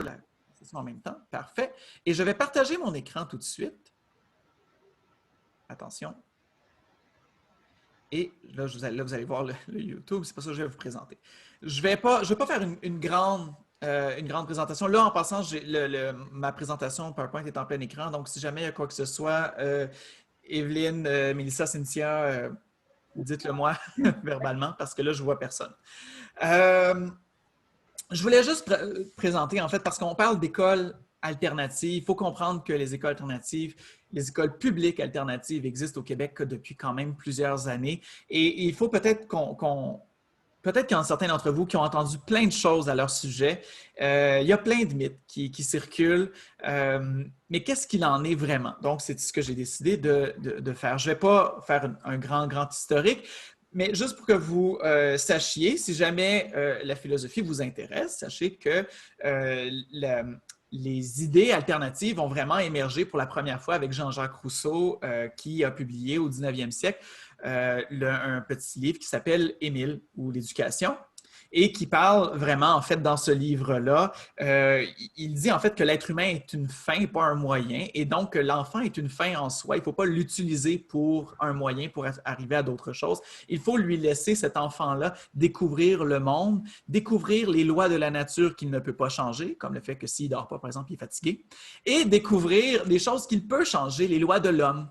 la session en même temps. Parfait. Et je vais partager mon écran tout de suite. Attention. Et là, vous allez voir le YouTube. C'est pas ça que je vais vous présenter. Je vais pas faire une grande présentation. Là, en passant, ma présentation PowerPoint est en plein écran. Donc, si jamais il y a quoi que ce soit, Evelyne, Mélissa, Cynthia, dites-le moi verbalement parce que là, je ne vois personne. Je voulais juste présenter, en fait, parce qu'on parle d'écoles alternatives. Il faut comprendre que les écoles alternatives, les écoles publiques alternatives existent au Québec depuis quand même plusieurs années. Et il faut peut-être peut-être qu'il y en a certains d'entre vous qui ont entendu plein de choses à leur sujet. Il y a plein de mythes qui circulent, mais qu'est-ce qu'il en est vraiment? Donc, c'est ce que j'ai décidé de faire. Je ne vais pas faire un grand historique, mais juste pour que vous sachiez, si jamais la philosophie vous intéresse, sachez que les idées alternatives ont vraiment émergé pour la première fois avec Jean-Jacques Rousseau, qui a publié au 19e siècle un petit livre qui s'appelle « Émile » ou « L'éducation ». Et qui parle vraiment, en fait, dans ce livre-là, il dit en fait que l'être humain est une fin, pas un moyen, et donc que l'enfant est une fin en soi. Il ne faut pas l'utiliser pour un moyen pour arriver à d'autres choses. Il faut lui laisser, cet enfant-là, découvrir le monde, découvrir les lois de la nature qu'il ne peut pas changer, comme le fait que s'il ne dort pas, par exemple, il est fatigué, et découvrir des choses qu'il peut changer, les lois de l'homme.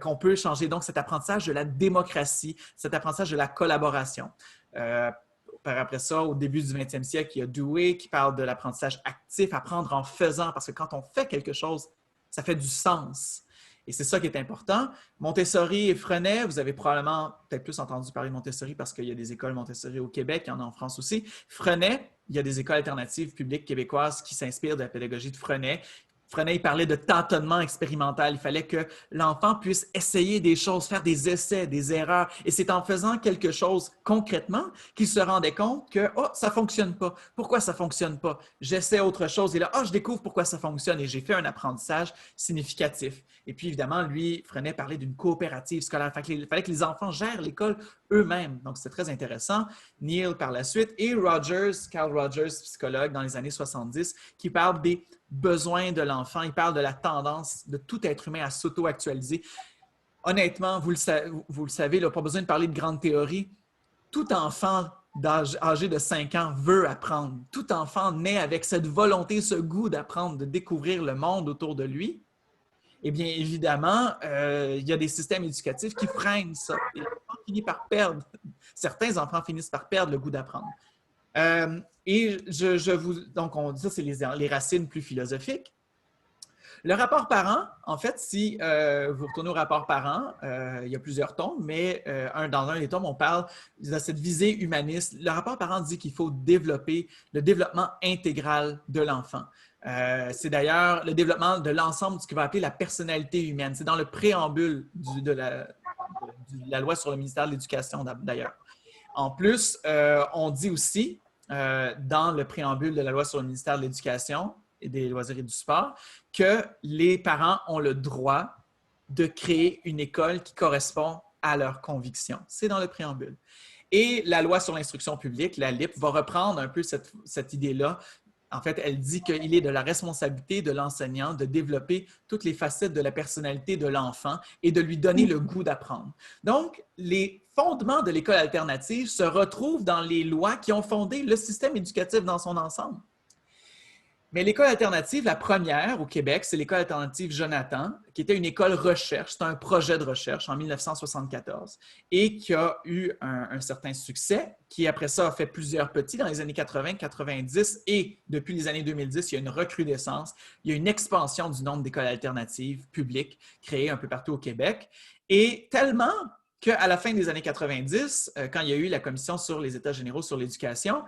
Qu'on peut changer. Donc, cet apprentissage de la démocratie, cet apprentissage de la collaboration. Par après ça, au début du 20e siècle, il y a Dewey qui parle de l'apprentissage actif, apprendre en faisant, parce que quand on fait quelque chose, ça fait du sens. Et c'est ça qui est important. Montessori et Freinet, vous avez probablement peut-être plus entendu parler de Montessori parce qu'il y a des écoles Montessori au Québec, il y en a en France aussi. Freinet, il y a des écoles alternatives publiques québécoises qui s'inspirent de la pédagogie de Freinet. Freinet, il parlait de tâtonnement expérimental. Il fallait que l'enfant puisse essayer des choses, faire des essais, des erreurs. Et c'est en faisant quelque chose concrètement qu'il se rendait compte que « Oh, ça ne fonctionne pas. Pourquoi ça ne fonctionne pas? J'essaie autre chose. » Et là, « Oh, je découvre pourquoi ça fonctionne. » Et j'ai fait un apprentissage significatif. Et puis, évidemment, lui, Freinet parlait d'une coopérative scolaire. Il fallait que les enfants gèrent l'école eux-mêmes. Donc, c'est très intéressant. Neil par la suite. Et Carl Rogers, psychologue dans les années 70, qui parle des besoin de l'enfant, il parle de la tendance de tout être humain à s'auto-actualiser. Honnêtement, vous le savez, il n'a pas besoin de parler de grandes théories. Tout enfant âgé de 5 ans veut apprendre. Tout enfant naît avec cette volonté, ce goût d'apprendre, de découvrir le monde autour de lui. Eh bien, évidemment, il y a des systèmes éducatifs qui freinent ça. Et l'enfant finit par perdre. Certains enfants finissent par perdre le goût d'apprendre. Donc, on dit ça, c'est les racines plus philosophiques. Le rapport parent, en fait, si vous retournez au rapport parent, il y a plusieurs tomes, mais dans un des tomes, on parle de cette visée humaniste. Le rapport parent dit qu'il faut développer le développement intégral de l'enfant. C'est d'ailleurs le développement de l'ensemble de ce qu'on va appeler la personnalité humaine. C'est dans le préambule de la loi sur le ministère de l'Éducation, d'ailleurs. En plus, on dit aussi, dans le préambule de la loi sur le ministère de l'Éducation et des loisirs et du sport, que les parents ont le droit de créer une école qui correspond à leurs convictions. C'est dans le préambule. Et la loi sur l'instruction publique, la LIP, va reprendre un peu cette idée-là. En fait, elle dit qu'il est de la responsabilité de l'enseignant de développer toutes les facettes de la personnalité de l'enfant et de lui donner le goût d'apprendre. Donc, les fondements de l'école alternative se retrouvent dans les lois qui ont fondé le système éducatif dans son ensemble. Mais l'école alternative, la première au Québec, c'est l'école alternative Jonathan, qui était une école recherche, c'est un projet de recherche en 1974 et qui a eu un certain succès, qui après ça a fait plusieurs petits dans les années 80, 90 et depuis les années 2010, il y a une recrudescence, il y a une expansion du nombre d'écoles alternatives publiques créées un peu partout au Québec et tellement qu'à la fin des années 90, quand il y a eu la commission sur les États généraux sur l'éducation,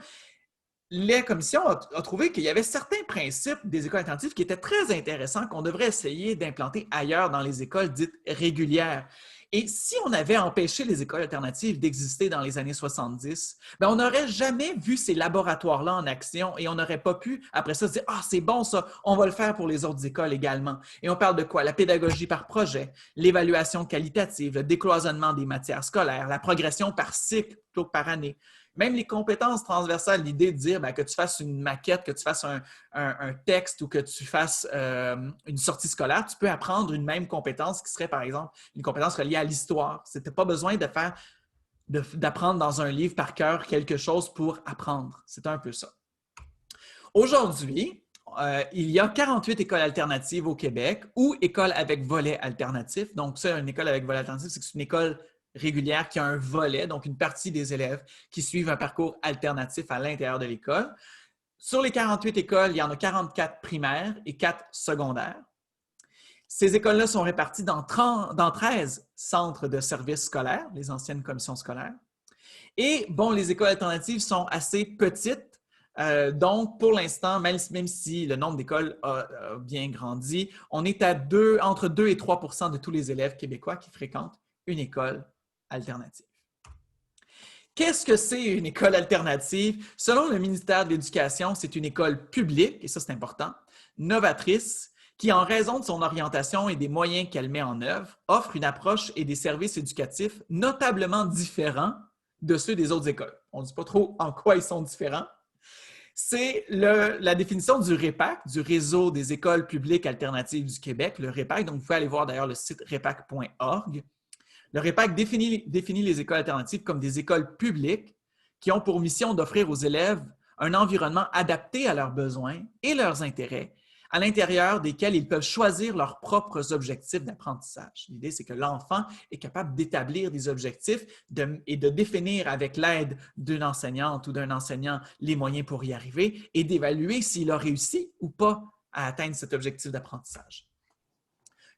la commission a trouvé qu'il y avait certains principes des écoles alternatives qui étaient très intéressants, qu'on devrait essayer d'implanter ailleurs dans les écoles dites régulières. Et si on avait empêché les écoles alternatives d'exister dans les années 70, bien, on n'aurait jamais vu ces laboratoires-là en action et on n'aurait pas pu, après ça, se dire « Ah, c'est bon ça, on va le faire pour les autres écoles également. » Et on parle de quoi? La pédagogie par projet, l'évaluation qualitative, le décloisonnement des matières scolaires, la progression par cycle plutôt que par année. Même les compétences transversales, l'idée de dire que tu fasses une maquette, que tu fasses un texte ou que tu fasses une sortie scolaire, tu peux apprendre une même compétence qui serait, par exemple, une compétence reliée à l'histoire. Tu n'as pas besoin d'apprendre dans un livre par cœur quelque chose pour apprendre. C'est un peu ça. Aujourd'hui, il y a 48 écoles alternatives au Québec ou écoles avec volet alternatif. Donc, ça, une école avec volet alternatif, c'est une école régulière qui a un volet, donc une partie des élèves qui suivent un parcours alternatif à l'intérieur de l'école. Sur les 48 écoles, il y en a 44 primaires et 4 secondaires. Ces écoles-là sont réparties dans 13 centres de services scolaires, les anciennes commissions scolaires. Et bon, les écoles alternatives sont assez petites. Donc, pour l'instant, même si le nombre d'écoles a bien grandi, on est à entre 2 et 3 % de tous les élèves québécois qui fréquentent une école alternative. Qu'est-ce que c'est une école alternative? Selon le ministère de l'Éducation, c'est une école publique, et ça c'est important, novatrice, qui, en raison de son orientation et des moyens qu'elle met en œuvre, offre une approche et des services éducatifs notablement différents de ceux des autres écoles. On ne dit pas trop en quoi ils sont différents. C'est la définition du REPAQ, du Réseau des écoles publiques alternatives du Québec, le REPAQ. Donc, vous pouvez aller voir d'ailleurs le site repac.org. Le REPAQ définit les écoles alternatives comme des écoles publiques qui ont pour mission d'offrir aux élèves un environnement adapté à leurs besoins et leurs intérêts, à l'intérieur desquels ils peuvent choisir leurs propres objectifs d'apprentissage. L'idée, c'est que l'enfant est capable d'établir des objectifs et de définir avec l'aide d'une enseignante ou d'un enseignant les moyens pour y arriver et d'évaluer s'il a réussi ou pas à atteindre cet objectif d'apprentissage.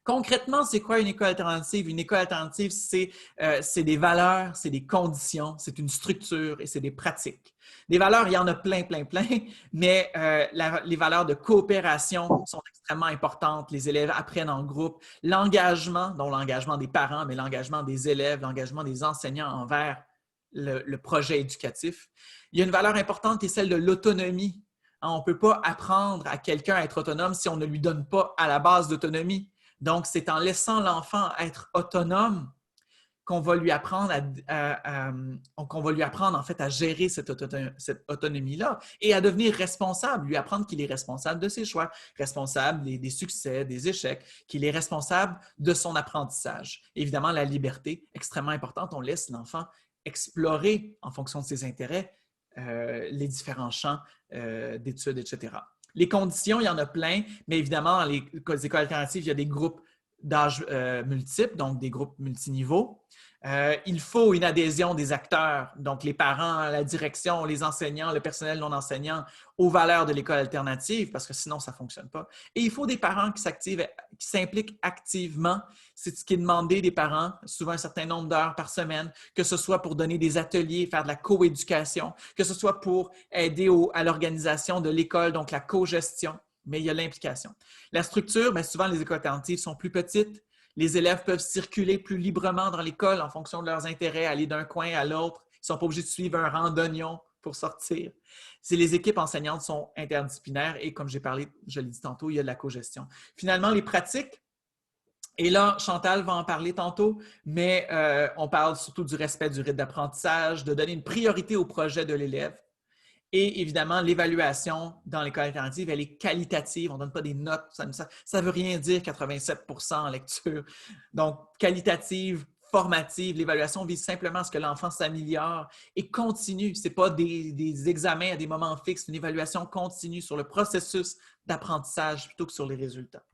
Concrètement, c'est quoi une école alternative? Une école alternative, c'est des valeurs, c'est des conditions, c'est une structure et c'est des pratiques. Des valeurs, il y en a plein, mais les valeurs de coopération sont extrêmement importantes. Les élèves apprennent en groupe. L'engagement, dont l'engagement des parents, mais l'engagement des élèves, l'engagement des enseignants envers le projet éducatif. Il y a une valeur importante qui est celle de l'autonomie. On ne peut pas apprendre à quelqu'un à être autonome si on ne lui donne pas à la base d'autonomie. Donc, c'est en laissant l'enfant être autonome qu'on va lui apprendre en fait à gérer cette autonomie-là et à devenir responsable, lui apprendre qu'il est responsable de ses choix, responsable des succès, des échecs, qu'il est responsable de son apprentissage. Évidemment, la liberté, extrêmement importante, on laisse l'enfant explorer en fonction de ses intérêts les différents champs d'études, etc. Les conditions, il y en a plein, mais évidemment, dans les écoles alternatives, il y a des groupes d'âge multiples, donc des groupes multiniveaux. Il faut une adhésion des acteurs, donc les parents, la direction, les enseignants, le personnel non enseignant, aux valeurs de l'école alternative, parce que sinon, ça ne fonctionne pas. Et il faut des parents qui s'impliquent activement. C'est ce qui est demandé des parents, souvent un certain nombre d'heures par semaine, que ce soit pour donner des ateliers, faire de la coéducation, que ce soit pour aider à l'organisation de l'école, donc la co-gestion, mais il y a l'implication. La structure, bien, souvent, les écoles alternatives sont plus petites. Les élèves peuvent circuler plus librement dans l'école en fonction de leurs intérêts, aller d'un coin à l'autre. Ils ne sont pas obligés de suivre un rang d'oignons pour sortir. Les équipes enseignantes sont interdisciplinaires et, comme j'ai parlé, je l'ai dit tantôt, il y a de la cogestion. Finalement, les pratiques, et là, Chantal va en parler tantôt, mais on parle surtout du respect du rythme d'apprentissage, de donner une priorité au projet de l'élève. Et évidemment, l'évaluation dans l'école alternative, elle est qualitative. On ne donne pas des notes. Ça ne veut rien dire 87 % en lecture. Donc, qualitative, formative, l'évaluation vise simplement à ce que l'enfant s'améliore et continue. Ce n'est pas des examens à des moments fixes, c'est une évaluation continue sur le processus d'apprentissage plutôt que sur les résultats.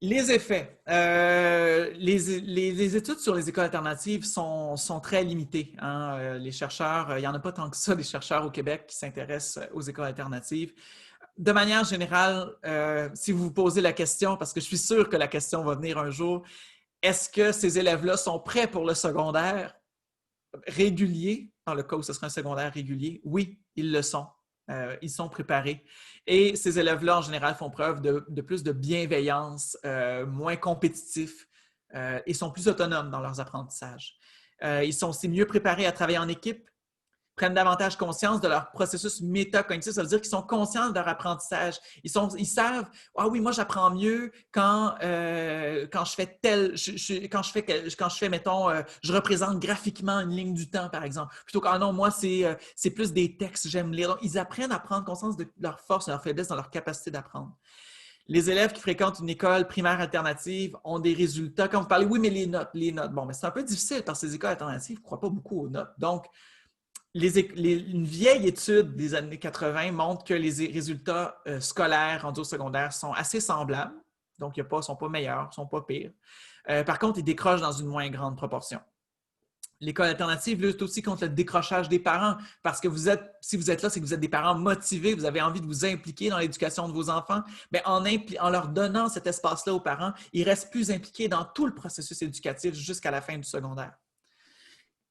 Les effets. Les études sur les écoles alternatives sont très limitées. Hein. Les chercheurs, il n'y en a pas tant que ça, des chercheurs au Québec qui s'intéressent aux écoles alternatives. De manière générale, si vous vous posez la question, parce que je suis sûr que la question va venir un jour, est-ce que ces élèves-là sont prêts pour le secondaire régulier? Dans le cas où ce serait un secondaire régulier, oui, ils le sont. Ils sont préparés. Et ces élèves-là, en général, font preuve de plus de bienveillance, moins compétitifs et sont plus autonomes dans leurs apprentissages. Ils sont aussi mieux préparés à travailler en équipe, prennent davantage conscience de leur processus métacognitif. Ça veut dire qu'ils sont conscients de leur apprentissage. Ils savent, ah oui, moi, j'apprends mieux quand je fais quand je fais, mettons, je représente graphiquement une ligne du temps, par exemple. Plutôt que, ah non, moi, c'est plus des textes, j'aime lire. Donc, ils apprennent à prendre conscience de leur force, de leur faiblesse, de leur capacité d'apprendre. Les élèves qui fréquentent une école primaire alternative ont des résultats. Quand vous parlez, oui, mais les notes. Bon, mais c'est un peu difficile parce que ces écoles alternatives ne croient pas beaucoup aux notes. Donc, une vieille étude des années 80 montre que les résultats scolaires rendus au secondaire sont assez semblables. Donc, ils ne sont pas meilleurs, ne sont pas pires. Par contre, ils décrochent dans une moins grande proportion. L'école alternative lutte aussi contre le décrochage des parents parce que si vous êtes là, c'est que vous êtes des parents motivés, vous avez envie de vous impliquer dans l'éducation de vos enfants. Bien, en leur donnant cet espace-là aux parents, ils restent plus impliqués dans tout le processus éducatif jusqu'à la fin du secondaire.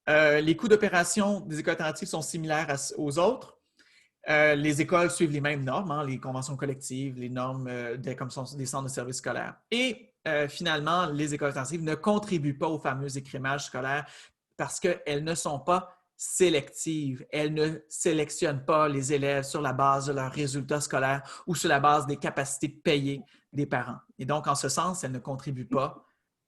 Les coûts d'opération des écoles alternatives sont similaires aux autres. Les écoles suivent les mêmes normes, hein, les conventions collectives, les normes comme des centres de services scolaires. Et finalement, les écoles alternatives ne contribuent pas au fameux écrémage scolaire parce qu'elles ne sont pas sélectives. Elles ne sélectionnent pas les élèves sur la base de leurs résultats scolaires ou sur la base des capacités payées des parents. Et donc, en ce sens, elles ne contribuent pas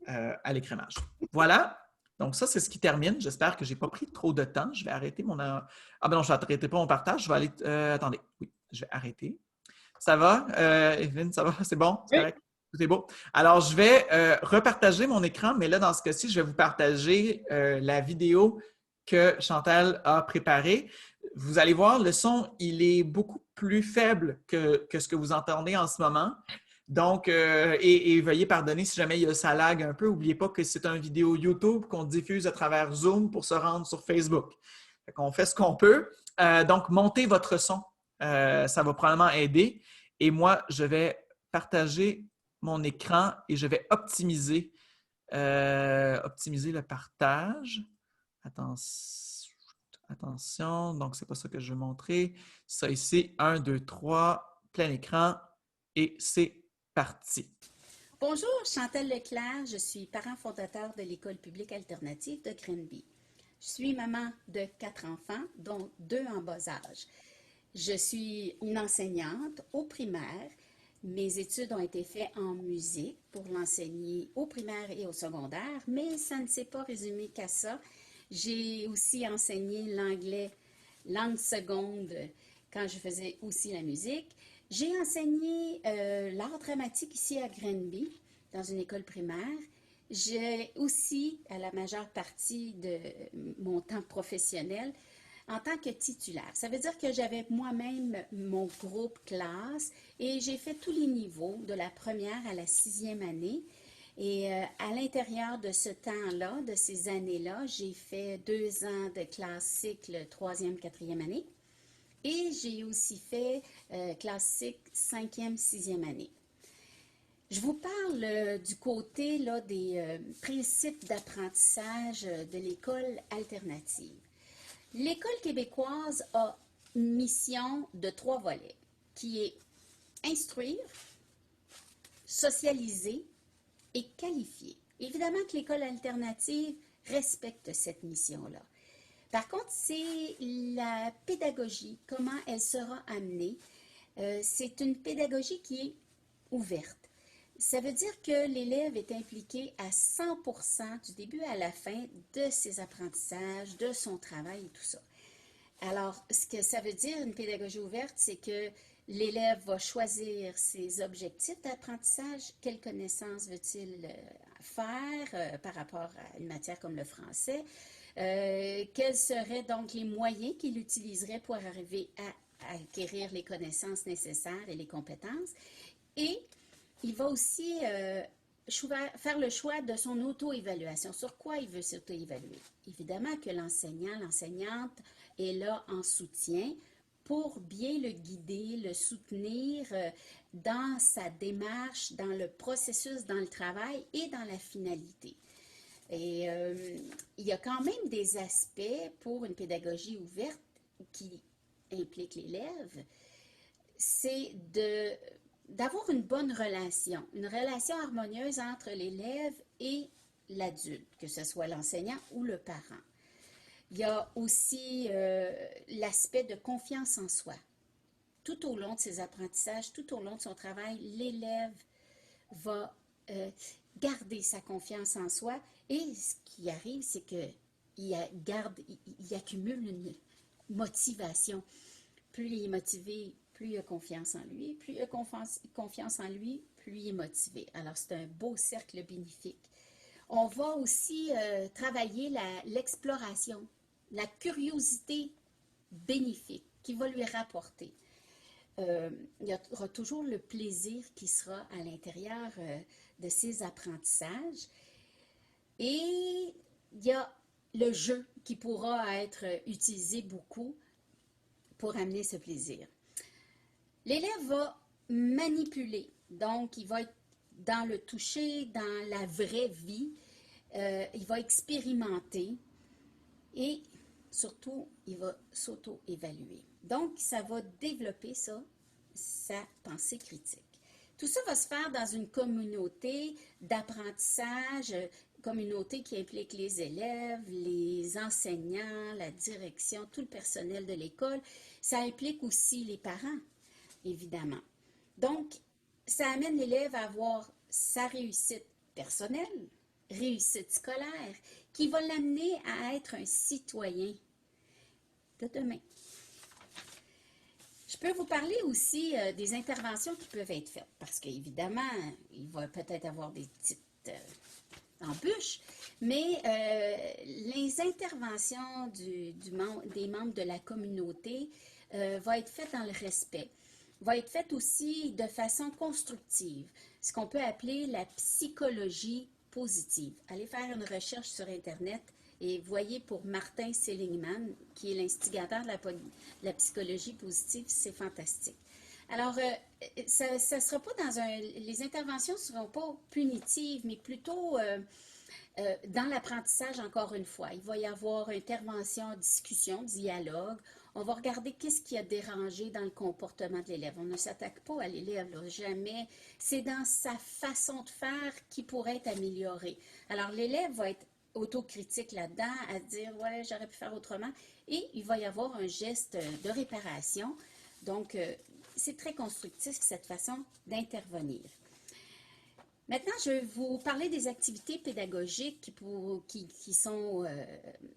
à l'écrémage. Voilà. Donc, ça, c'est ce qui termine. J'espère que je n'ai pas pris trop de temps. Je vais arrêter mon... Ah ben non, je n'arrêterai pas mon partage. Je vais aller... attendez. Oui, je vais arrêter. Ça va? Evelyne, ça va? C'est bon? C'est correct? Tout est beau. Alors, je vais repartager mon écran, mais là, dans ce cas-ci, je vais vous partager la vidéo que Chantal a préparée. Vous allez voir, le son, il est beaucoup plus faible que ce que vous entendez en ce moment. Donc, et veuillez pardonner si jamais ça lag un peu. N'oubliez pas que c'est une vidéo YouTube qu'on diffuse à travers Zoom pour se rendre sur Facebook. On fait ce qu'on peut. Donc, montez votre son. Ça va probablement aider. Et moi, je vais partager mon écran et je vais optimiser le partage. Attention, donc c'est pas ça que je vais montrer. Ça ici, 1, 2, 3, plein écran et c'est parti. Bonjour, Chantal Leclerc, je suis parent fondateur de l'École publique alternative de Granby. Je suis maman de 4 enfants, dont 2 en bas âge. Je suis une enseignante au primaire. Mes études ont été faites en musique pour l'enseigner au primaire et au secondaire, mais ça ne s'est pas résumé qu'à ça. J'ai aussi enseigné l'anglais langue seconde quand je faisais aussi la musique. J'ai enseigné l'art dramatique ici à Granby, dans une école primaire. J'ai aussi, à la majeure partie de mon temps professionnel, en tant que titulaire. Ça veut dire que j'avais moi-même mon groupe classe et j'ai fait tous les niveaux, de la première à la 6e année. Et à l'intérieur de ce temps-là, de ces années-là, j'ai fait 2 ans de classe cycle 3e, 4e année. Et j'ai aussi fait classique 5e, 6e année. Je vous parle du côté là, des principes d'apprentissage de l'école alternative. L'école québécoise a une mission de 3 volets, qui est instruire, socialiser et qualifier. Évidemment que l'école alternative respecte cette mission-là. Par contre, c'est la pédagogie, comment elle sera amenée. C'est une pédagogie qui est ouverte. Ça veut dire que l'élève est impliqué à 100% du début à la fin de ses apprentissages, de son travail et tout ça. Alors, ce que ça veut dire, une pédagogie ouverte, c'est que l'élève va choisir ses objectifs d'apprentissage. Quelles connaissances veut-il faire par rapport à une matière comme le français? Quels seraient donc les moyens qu'il utiliserait pour arriver à acquérir les connaissances nécessaires et les compétences? Et il va aussi faire le choix de son auto-évaluation. Sur quoi il veut s'auto-évaluer? Évidemment que l'enseignant, l'enseignante est là en soutien pour bien le guider, le soutenir dans sa démarche, dans le processus, dans le travail et dans la finalité. Et il y a quand même des aspects pour une pédagogie ouverte qui implique l'élève, c'est d'avoir une bonne relation, une relation harmonieuse entre l'élève et l'adulte, que ce soit l'enseignant ou le parent. Il y a aussi l'aspect de confiance en soi. Tout au long de ses apprentissages, tout au long de son travail, l'élève va garder sa confiance en soi et ce qui arrive, c'est qu'il il accumule une motivation. Plus il est motivé, plus il a confiance en lui. Plus il a confiance en lui, plus il est motivé. Alors, c'est un beau cercle bénéfique. On va aussi travailler l'exploration, la curiosité bénéfique qui va lui rapporter. Il y aura toujours le plaisir qui sera à l'intérieur de ses apprentissages. Et il y a le jeu qui pourra être utilisé beaucoup pour amener ce plaisir. L'élève va manipuler, donc il va être dans le toucher, dans la vraie vie, il va expérimenter et surtout, il va s'auto-évaluer. Donc, ça va développer ça, sa pensée critique. Tout ça va se faire dans une communauté d'apprentissage, communauté qui implique les élèves, les enseignants, la direction, tout le personnel de l'école. Ça implique aussi les parents, évidemment. Donc, ça amène l'élève à avoir sa réussite personnelle, réussite scolaire, qui va l'amener à être un citoyen de demain. Je peux vous parler aussi des interventions qui peuvent être faites, parce qu'évidemment, il va peut-être avoir des petites embûches, mais les interventions des membres de la communauté vont être faites dans le respect, vont être faites aussi de façon constructive, ce qu'on peut appeler la psychologie positive. Allez faire une recherche sur Internet et voyez pour Martin Seligman, qui est l'instigateur de la psychologie positive, c'est fantastique. Alors, ça sera pas les interventions ne seront pas punitives, mais plutôt dans l'apprentissage, encore une fois. Il va y avoir intervention, discussion, dialogue. On va regarder qu'est-ce qui a dérangé dans le comportement de l'élève. On ne s'attaque pas à l'élève, là, jamais. C'est dans sa façon de faire qui pourrait être améliorée. Alors, l'élève va être autocritique là-dedans, à dire « ouais, j'aurais pu faire autrement ». Et il va y avoir un geste de réparation. Donc, c'est très constructif, cette façon d'intervenir. Maintenant, je vais vous parler des activités pédagogiques qui sont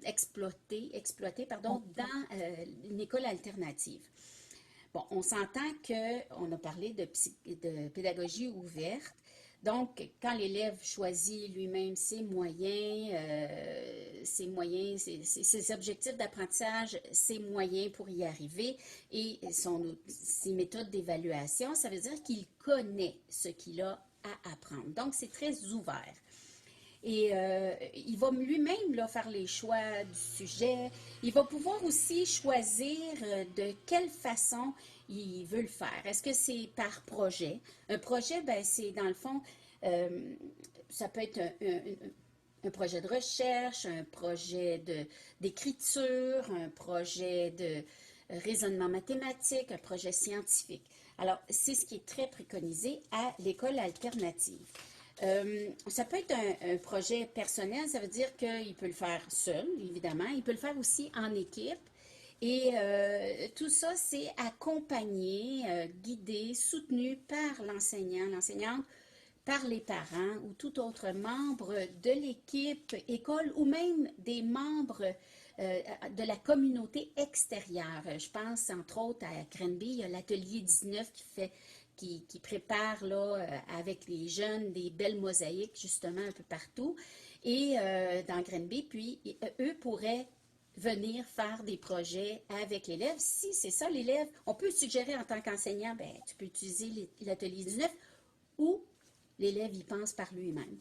exploitées dans une école alternative. Bon, on s'entend qu'on a parlé de pédagogie ouverte. Donc, quand l'élève choisit lui-même ses moyens, ses objectifs d'apprentissage, ses moyens pour y arriver et ses méthodes d'évaluation, ça veut dire qu'il connaît ce qu'il a à apprendre. Donc, c'est très ouvert. Et il va lui-même là, faire les choix du sujet. Il va pouvoir aussi choisir de quelle façon il veut le faire. Est-ce que c'est par projet? Un projet, ben, c'est dans le fond, ça peut être un projet de recherche, un projet d'écriture, un projet de raisonnement mathématique, un projet scientifique. Alors, c'est ce qui est très préconisé à l'école alternative. Ça peut être un projet personnel, ça veut dire qu'il peut le faire seul, évidemment. Il peut le faire aussi en équipe. Et tout ça, c'est accompagné, guidé, soutenu par l'enseignant, l'enseignante, par les parents ou tout autre membre de l'équipe école ou même des membres de la communauté extérieure. Je pense entre autres à Granby, il y a l'atelier 19 qui prépare là, avec les jeunes des belles mosaïques justement un peu partout et dans Granby, puis eux pourraient venir faire des projets avec l'élève. Si c'est ça l'élève, on peut suggérer en tant qu'enseignant, ben, tu peux utiliser l'atelier 19 ou l'élève y pense par lui-même.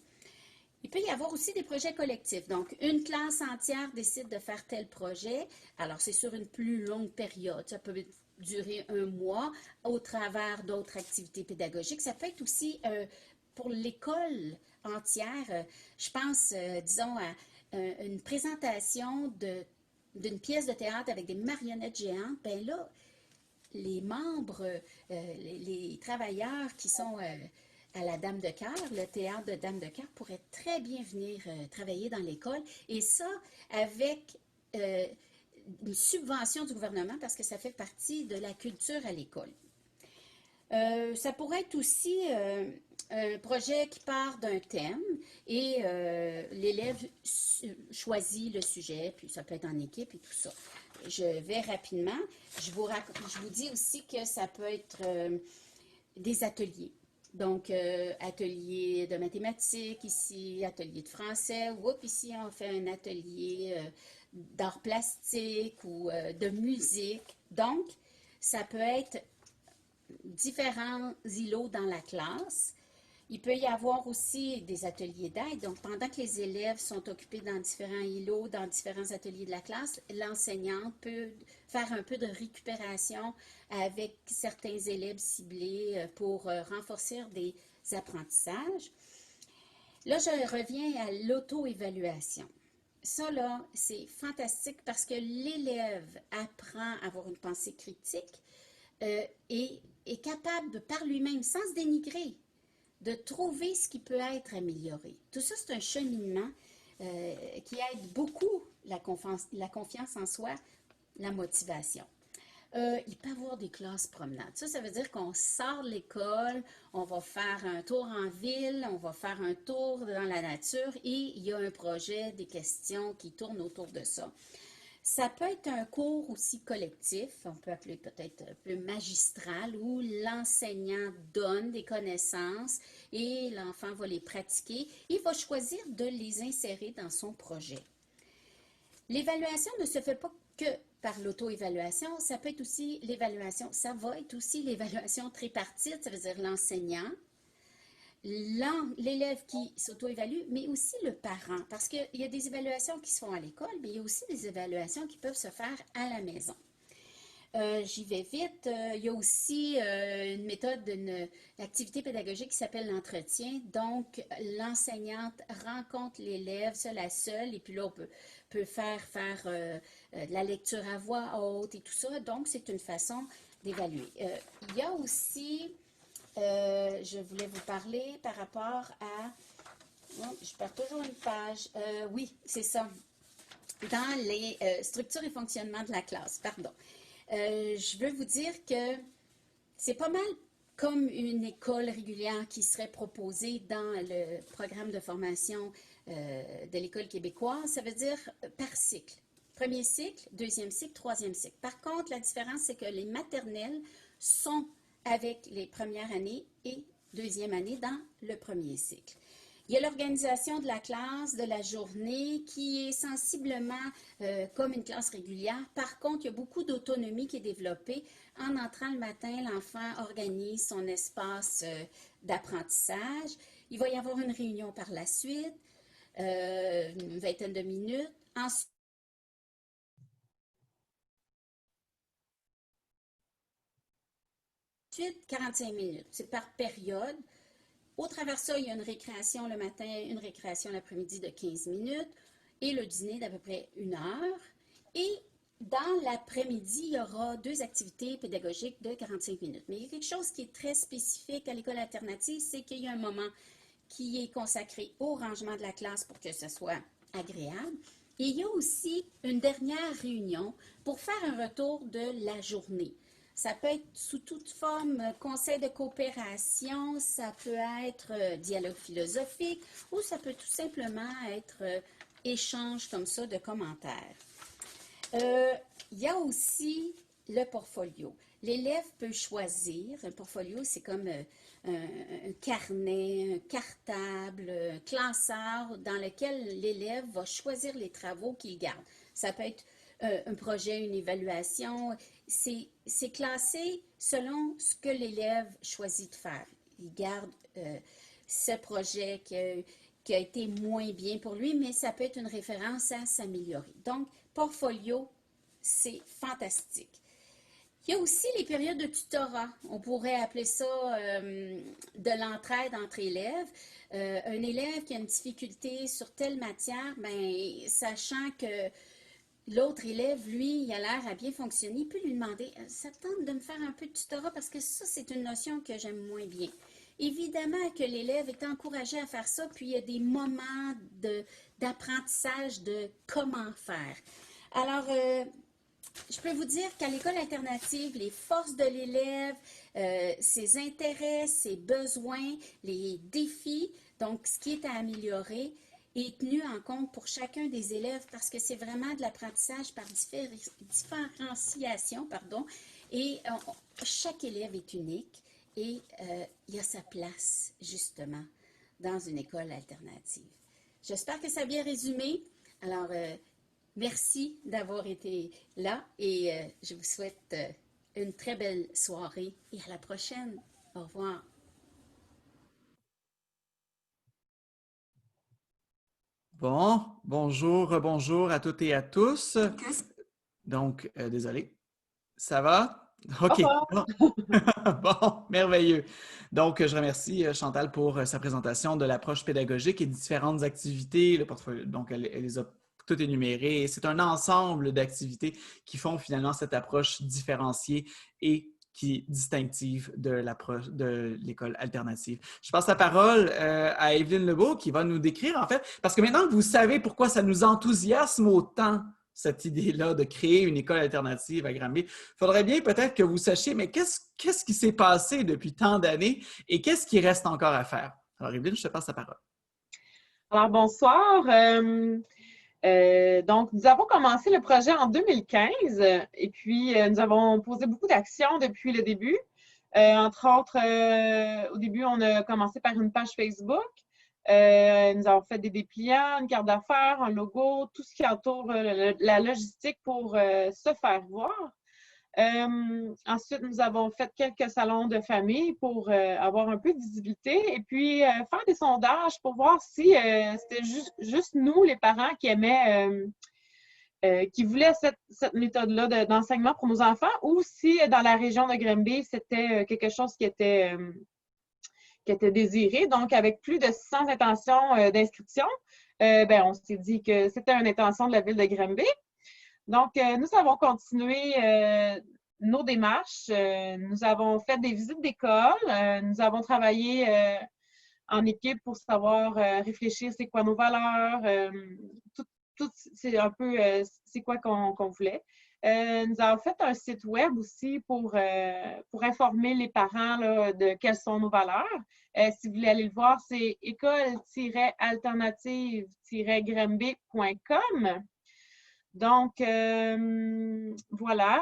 Il peut y avoir aussi des projets collectifs. Donc, une classe entière décide de faire tel projet. Alors, c'est sur une plus longue période. Ça peut durer un mois au travers d'autres activités pédagogiques. Ça peut être aussi pour l'école entière. Je pense, disons, à une présentation d'une pièce de théâtre avec des marionnettes géantes. Bien là, les membres, les travailleurs qui sont à la Dame de Cœur, le théâtre de Dame de Cœur pourrait très bien venir travailler dans l'école. Et ça, avec une subvention du gouvernement parce que ça fait partie de la culture à l'école. Ça pourrait être aussi un projet qui part d'un thème et l'élève choisit le sujet, puis ça peut être en équipe et tout ça. Je vais rapidement. Je vous dis aussi que ça peut être des ateliers. Donc, atelier de mathématiques ici, atelier de français. Ici, on fait un atelier d'art plastique ou de musique. Donc, ça peut être différents îlots dans la classe. Il peut y avoir aussi des ateliers d'aide. Donc, pendant que les élèves sont occupés dans différents îlots, dans différents ateliers de la classe, l'enseignante peut faire un peu de récupération avec certains élèves ciblés pour renforcer des apprentissages. Là, je reviens à l'auto-évaluation. Ça, là, c'est fantastique parce que l'élève apprend à avoir une pensée critique et est capable, par lui-même, sans se dénigrer, de trouver ce qui peut être amélioré. Tout ça, c'est un cheminement qui aide beaucoup la confiance en soi, la motivation. Il peut y avoir des classes promenades. Ça veut dire qu'on sort de l'école, on va faire un tour en ville, on va faire un tour dans la nature et il y a un projet, des questions qui tournent autour de ça. Ça peut être un cours aussi collectif, on peut appeler peut-être un peu magistral, où l'enseignant donne des connaissances et l'enfant va les pratiquer. Il va choisir de les insérer dans son projet. L'évaluation ne se fait pas que par l'auto-évaluation, ça peut être aussi l'évaluation, ça va être aussi l'évaluation tripartite, ça veut dire l'enseignant, l'élève qui s'auto-évalue, mais aussi le parent, parce qu'il y a des évaluations qui se font à l'école, mais il y a aussi des évaluations qui peuvent se faire à la maison. J'y vais vite. Il y a aussi une méthode, une activité pédagogique qui s'appelle l'entretien. Donc, l'enseignante rencontre l'élève seul à seul, et puis là, on peut faire de la lecture à voix haute et tout ça. Donc, c'est une façon d'évaluer. Il y a aussi... je voulais vous parler par rapport à... Oh, je perds toujours une page. Oui, c'est ça. Dans les structures et fonctionnements de la classe, pardon. Je veux vous dire que c'est pas mal comme une école régulière qui serait proposée dans le programme de formation de l'école québécoise. Ça veut dire par cycle. Premier cycle, deuxième cycle, troisième cycle. Par contre, la différence, c'est que les maternelles sont avec les premières années et deuxième année dans le premier cycle. Il y a l'organisation de la classe, de la journée, qui est sensiblement comme une classe régulière. Par contre, il y a beaucoup d'autonomie qui est développée. En entrant le matin, l'enfant organise son espace d'apprentissage. Il va y avoir une réunion par la suite, une vingtaine de minutes. Ensuite, 45 minutes. C'est par période. Au travers de ça, il y a une récréation le matin, une récréation l'après-midi de 15 minutes et le dîner d'à peu près 1 heure. Et dans l'après-midi, il y aura 2 activités pédagogiques de 45 minutes. Mais il y a quelque chose qui est très spécifique à l'école alternative, c'est qu'il y a un moment qui est consacré au rangement de la classe pour que ce soit agréable. Et il y a aussi une dernière réunion pour faire un retour de la journée. Ça peut être sous toute forme conseil de coopération, ça peut être dialogue philosophique ou ça peut tout simplement être échange comme ça de commentaires. Il y a aussi le portfolio. L'élève peut choisir, un portfolio c'est comme un carnet, un cartable, un classeur dans lequel l'élève va choisir les travaux qu'il garde. Ça peut être un projet, une évaluation. C'est classé selon ce que l'élève choisit de faire. Il garde ce projet qui a été moins bien pour lui, mais ça peut être une référence à s'améliorer. Donc, portfolio, c'est fantastique. Il y a aussi les périodes de tutorat. On pourrait appeler ça de l'entraide entre élèves. Un élève qui a une difficulté sur telle matière, ben, sachant que l'autre élève, lui, il a l'air à bien fonctionner, il peut lui demander « Ça te tente de me faire un peu de tutorat parce que ça, c'est une notion que j'aime moins bien. » Évidemment que l'élève est encouragé à faire ça, puis il y a des moments d'apprentissage de comment faire. Alors, je peux vous dire qu'à l'école alternative, les forces de l'élève, ses intérêts, ses besoins, les défis, donc ce qui est à améliorer, est tenu en compte pour chacun des élèves parce que c'est vraiment de l'apprentissage par différenciation, pardon, et chaque élève est unique et il a sa place, justement, dans une école alternative. J'espère que ça a bien résumé. Alors, merci d'avoir été là et je vous souhaite une très belle soirée et à la prochaine. Au revoir. Bon, bonjour à toutes et à tous. Donc, désolé. Ça va? Au OK. revoir. Bon. Bon, merveilleux. Donc, je remercie Chantal pour sa présentation de l'approche pédagogique et des différentes activités. Le portefeuille, donc, elle les a toutes énumérées. C'est un ensemble d'activités qui font finalement cette approche différenciée et qui est distinctive de l'approche de l'école alternative. Je passe la parole à Evelyne Lebeau qui va nous décrire, en fait, parce que maintenant que vous savez pourquoi ça nous enthousiasme autant, cette idée-là de créer une école alternative à Granby, il faudrait bien peut-être que vous sachiez, mais qu'est-ce qui s'est passé depuis tant d'années et qu'est-ce qui reste encore à faire? Alors, Evelyne, je te passe la parole. Alors, bonsoir. Donc, nous avons commencé le projet en 2015 et puis nous avons posé beaucoup d'actions depuis le début. Entre autres, au début, on a commencé par une page Facebook. Nous avons fait des dépliants, une carte d'affaires, un logo, tout ce qui entoure la logistique pour se faire voir. Ensuite, nous avons fait quelques salons de famille pour avoir un peu de visibilité et puis faire des sondages pour voir si c'était juste nous, les parents, qui aimaient, qui voulaient cette méthode-là d'enseignement pour nos enfants ou si dans la région de Granby, c'était quelque chose qui était désiré. Donc, avec plus de 100 intentions d'inscription, on s'est dit que c'était une intention de la ville de Granby. Donc, nous avons continué nos démarches. Nous avons fait des visites d'école. Nous avons travaillé en équipe pour savoir réfléchir c'est quoi nos valeurs. Tout c'est un peu c'est quoi qu'on voulait. Nous avons fait un site web aussi pour informer les parents là, de quelles sont nos valeurs. Si vous voulez aller le voir, c'est école-alternative-granby.com. Donc, voilà.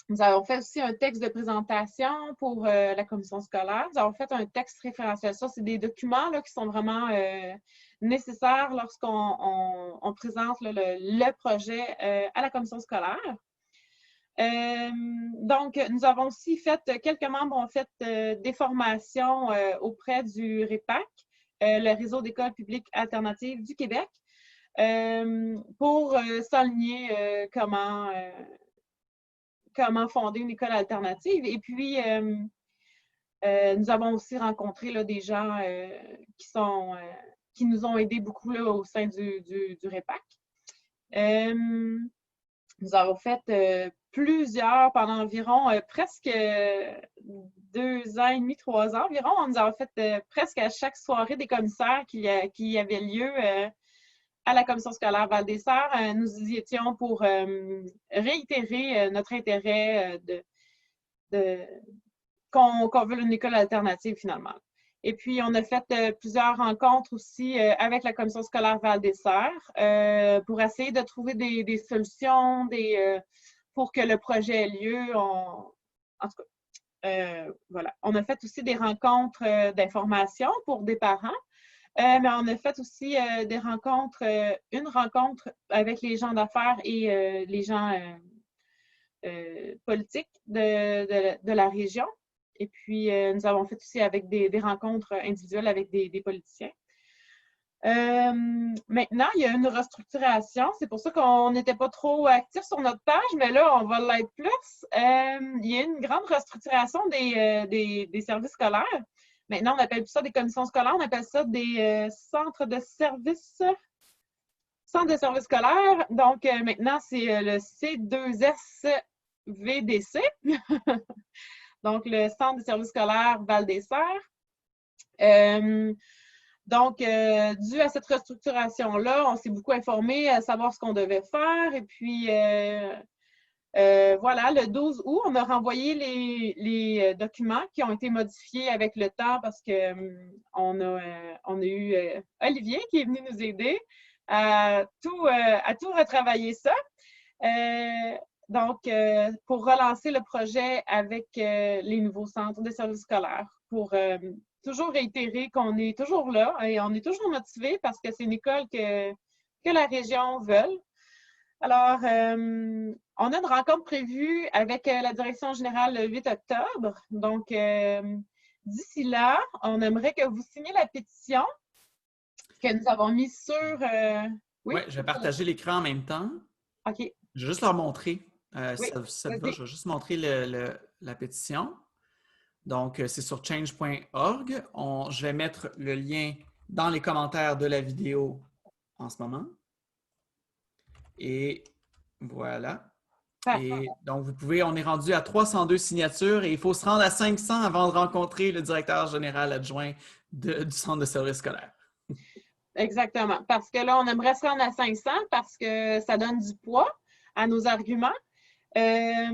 Nous avons fait aussi un texte de présentation pour la commission scolaire. Nous avons fait un texte référentiel. Ça, c'est des documents là, qui sont vraiment nécessaires lorsqu'on présente là, le projet à la commission scolaire. Donc, nous avons aussi fait, quelques membres ont fait des formations auprès du REPAC, le réseau d'écoles publiques alternatives du Québec. Pour s'aligner comment fonder une école alternative. Et puis, nous avons aussi rencontré là, des gens qui nous ont aidés beaucoup là, au sein du REPAC. Nous avons fait plusieurs, pendant environ presque 2 ans et demi, 3 ans environ. On nous a fait presque à chaque soirée des commissaires qui avait lieu à la commission scolaire Val-des-Sœurs. Nous y étions pour réitérer notre intérêt qu'on veut une école alternative finalement. Et puis, on a fait plusieurs rencontres aussi avec la commission scolaire Val-des-Sœurs pour essayer de trouver des solutions pour que le projet ait lieu. En tout cas, voilà. On a fait aussi des rencontres d'information pour des parents. Mais on a fait aussi des rencontres, une rencontre avec les gens d'affaires et les gens politiques de la région. Et puis, nous avons fait aussi avec des rencontres individuelles avec des politiciens. Maintenant, il y a une restructuration. C'est pour ça qu'on n'était pas trop actifs sur notre page, mais là, on va l'être plus. Il y a une grande restructuration des services scolaires. Maintenant, on appelle plus ça des commissions scolaires, on appelle ça des centres de services scolaires. Donc, maintenant, c'est le C2SVDC, donc le Centre de services scolaires Val-des-Sœurs. Donc, dû à cette restructuration-là, on s'est beaucoup informé à savoir ce qu'on devait faire. Et puis, voilà, le 12 août, on a renvoyé les documents qui ont été modifiés avec le temps parce que on a eu Olivier qui est venu nous aider à tout retravailler ça. Donc, pour relancer le projet avec les nouveaux centres de services scolaires, pour toujours réitérer qu'on est toujours là et on est toujours motivé parce que c'est une école que la région veut. Alors, on a une rencontre prévue avec la direction générale le 8 octobre. Donc, d'ici là, on aimerait que vous signiez la pétition que nous avons mise sur… Oui, je vais partager l'écran en même temps. OK. Je vais juste leur montrer. Oui, Ça te va, je vais juste montrer la pétition. Donc, c'est sur change.org. Je vais mettre le lien dans les commentaires de la vidéo en ce moment. Et voilà. Et donc, vous pouvez, on est rendu à 302 signatures et il faut se rendre à 500 avant de rencontrer le directeur général adjoint du centre de services scolaires. Exactement. Parce que là, on aimerait se rendre à 500 parce que ça donne du poids à nos arguments. Ça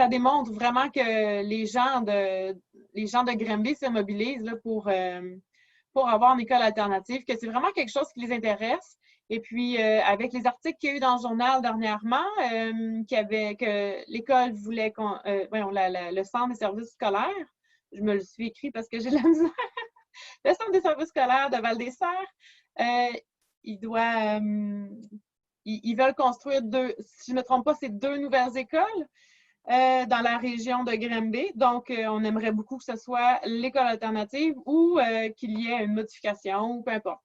démontre vraiment que les gens de Granby se mobilisent là, pour avoir une école alternative, que c'est vraiment quelque chose qui les intéresse. Et puis, avec les articles qu'il y a eu dans le journal dernièrement, que l'école voulait le centre des services scolaires, je me le suis écrit parce que j'ai de la misère, le centre des services scolaires de Val-des-Serres, ils veulent construire si je ne me trompe pas, c'est 2 nouvelles écoles dans la région de Granby. Donc, on aimerait beaucoup que ce soit l'école alternative ou qu'il y ait une modification ou peu importe.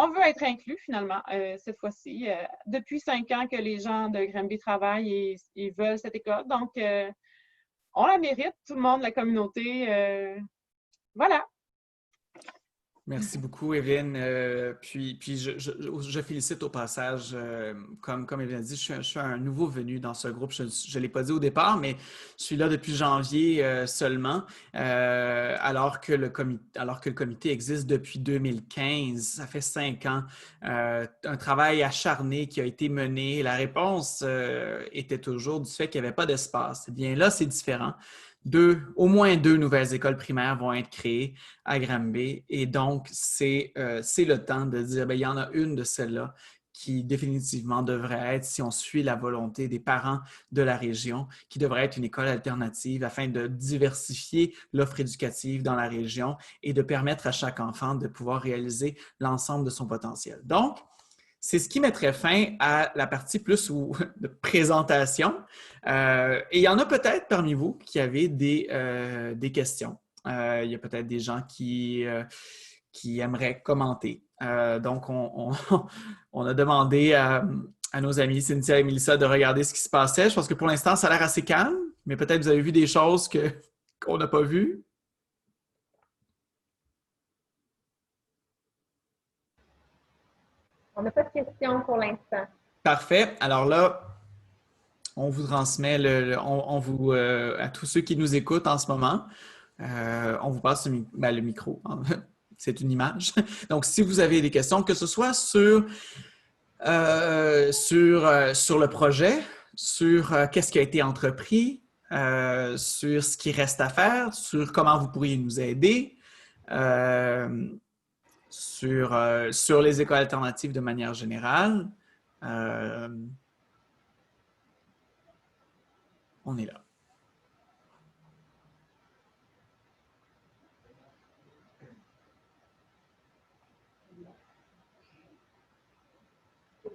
On veut être inclus finalement cette fois-ci. Depuis 5 ans que les gens de Granby travaillent et veulent cette école. Donc, on la mérite, tout le monde, la communauté. Voilà. Merci beaucoup, Evelyne. Puis je félicite au passage, comme Evelyne a dit, je suis un nouveau venu dans ce groupe. Je ne l'ai pas dit au départ, mais je suis là depuis janvier seulement, alors que le comité existe depuis 2015. Ça fait 5 ans. Un travail acharné qui a été mené. La réponse était toujours du fait qu'il n'y avait pas d'espace. Eh bien là, c'est différent. Au moins 2 nouvelles écoles primaires vont être créées à Granby. Et donc, c'est le temps de dire, bien, il y en a une de celles-là qui définitivement devrait être, si on suit la volonté des parents de la région, qui devrait être une école alternative afin de diversifier l'offre éducative dans la région et de permettre à chaque enfant de pouvoir réaliser l'ensemble de son potentiel. Donc, c'est ce qui mettrait fin à la partie plus de présentation. Et il y en a peut-être parmi vous qui avaient des questions. Il y a peut-être des gens qui aimeraient commenter. Donc, on a demandé à nos amis Cynthia et Mélissa de regarder ce qui se passait. Je pense que pour l'instant, ça a l'air assez calme, mais peut-être vous avez vu des choses qu'on n'a pas vues. On n'a pas de questions pour l'instant. Parfait. Alors là, on vous transmet à tous ceux qui nous écoutent en ce moment. On vous passe le micro. C'est une image. Donc, si vous avez des questions, que ce soit sur le projet, sur qu'est-ce qui a été entrepris, sur ce qui reste à faire, sur comment vous pourriez nous aider, sur les écoles alternatives de manière générale. On est là.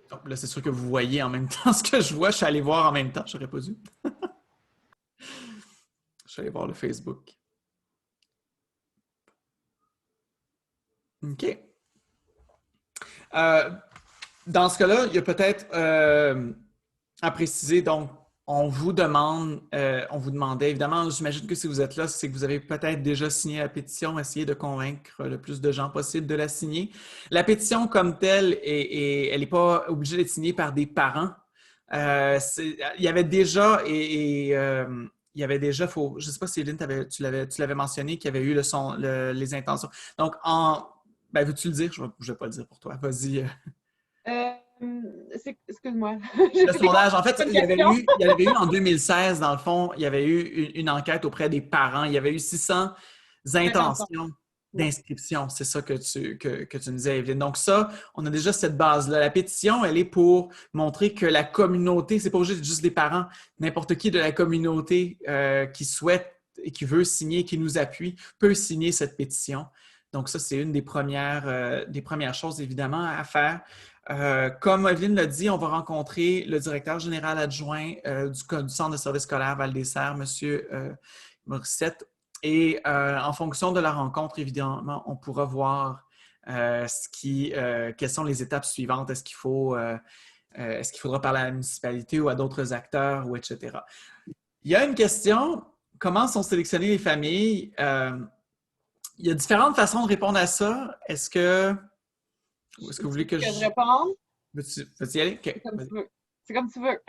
Donc là, c'est sûr que vous voyez en même temps ce que je vois. Je suis allé voir en même temps. Je n'aurais pas dû. Je suis allé voir le Facebook. OK. Dans ce cas-là, il y a peut-être à préciser, donc, on vous demandait, évidemment, j'imagine que si vous êtes là, c'est que vous avez peut-être déjà signé la pétition, essayé de convaincre le plus de gens possible de la signer. La pétition comme telle, elle n'est pas obligée d'être signée par des parents. Il y avait déjà, il y avait déjà, je ne sais pas si Evelyne, tu l'avais mentionné, qu'il y avait eu les intentions. Donc, ben, veux-tu le dire? Je ne vais pas le dire pour toi. Vas-y. Euh, excuse-moi. Le sondage, en fait, Une question. il y avait eu en 2016, dans le fond, il y avait eu une enquête auprès des parents. Il y avait eu 600 intentions d'inscription. C'est ça que tu nous disais, Evelyne. Donc ça, on a déjà cette base-là. La pétition, elle est pour montrer que la communauté, c'est pas juste des parents, n'importe qui de la communauté qui souhaite et qui veut signer, qui nous appuie, peut signer cette pétition. Donc ça, c'est une des premières choses, évidemment, à faire. Comme Evelyne l'a dit, on va rencontrer le directeur général adjoint du Centre de services scolaires Val-des-Serres, M. Morissette. Et en fonction de la rencontre, évidemment, on pourra voir quelles sont les étapes suivantes. Est-ce qu'il faudra parler à la municipalité ou à d'autres acteurs, ou etc. Il y a une question, comment sont sélectionnées les familles? Il y a différentes façons de répondre à ça. Est-ce que vous voulez que je réponde? Veux-tu y aller? Okay. C'est comme tu veux.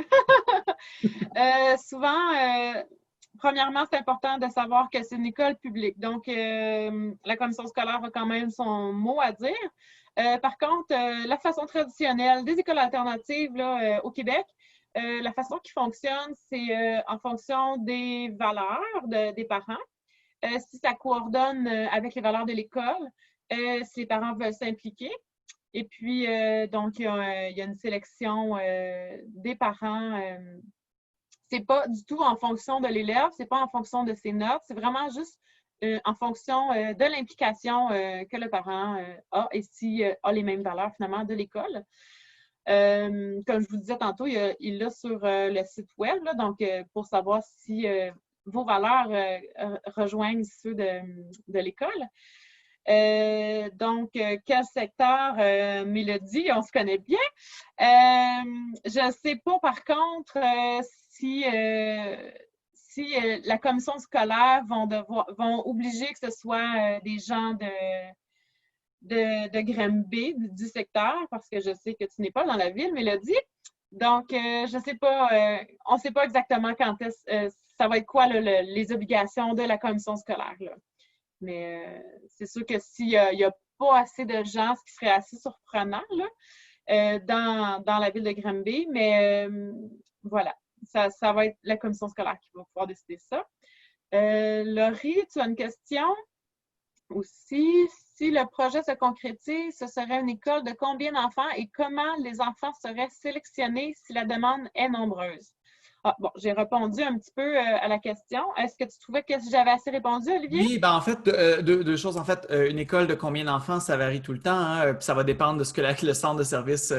Souvent, premièrement, c'est important de savoir que c'est une école publique. Donc, la commission scolaire a quand même son mot à dire. Par contre, la façon traditionnelle des écoles alternatives là, au Québec, la façon qui fonctionne, c'est en fonction des valeurs des parents. Si ça coordonne avec les valeurs de l'école, si les parents veulent s'impliquer. Et puis, donc, il y a une sélection des parents. C'est pas du tout en fonction de l'élève, c'est pas en fonction de ses notes, c'est vraiment juste en fonction de l'implication que le parent a et s'il a les mêmes valeurs, finalement, de l'école. Comme je vous disais tantôt, il l'a sur le site web, là, donc pour savoir si vos valeurs rejoignent ceux de l'école. Donc, quel secteur, Mélodie, on se connaît bien. Je ne sais pas, par contre, si la commission scolaire vont obliger que ce soit des gens de Granby, du secteur, parce que je sais que tu n'es pas dans la ville, Mélodie. Donc, je ne sais pas, on ne sait pas exactement quand ça va être quoi les obligations de la commission scolaire, là. Mais c'est sûr que s'il n'y a pas assez de gens, ce qui serait assez surprenant là, dans la ville de Granby, mais voilà, ça va être la commission scolaire qui va pouvoir décider ça. Laurie, tu as une question aussi. Si le projet se concrétise, ce serait une école de combien d'enfants et comment les enfants seraient sélectionnés si la demande est nombreuse? Ah, bon, j'ai répondu un petit peu à la question. Est-ce que tu trouvais que j'avais assez répondu, Olivier? Oui, ben en fait, deux choses. En fait, une école de combien d'enfants, ça varie tout le temps. Hein, puis ça va dépendre de ce que le centre de service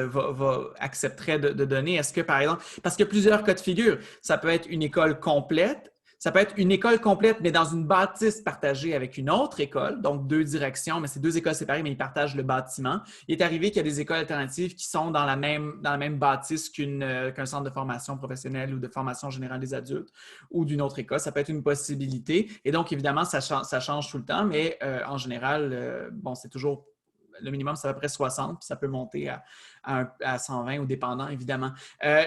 accepterait de donner. Est-ce que, par exemple, parce qu'il y a plusieurs cas de figure, ça peut être une école complète. Ça peut être une école complète, mais dans une bâtisse partagée avec une autre école, donc deux directions, mais c'est deux écoles séparées, mais ils partagent le bâtiment. Il est arrivé qu'il y a des écoles alternatives qui sont dans la même bâtisse qu'un centre de formation professionnelle ou de formation générale des adultes ou d'une autre école. Ça peut être une possibilité. Et donc, évidemment, ça change tout le temps, mais en général, bon, c'est toujours le minimum, c'est à peu près 60, puis ça peut monter à 120 ou dépendant, évidemment.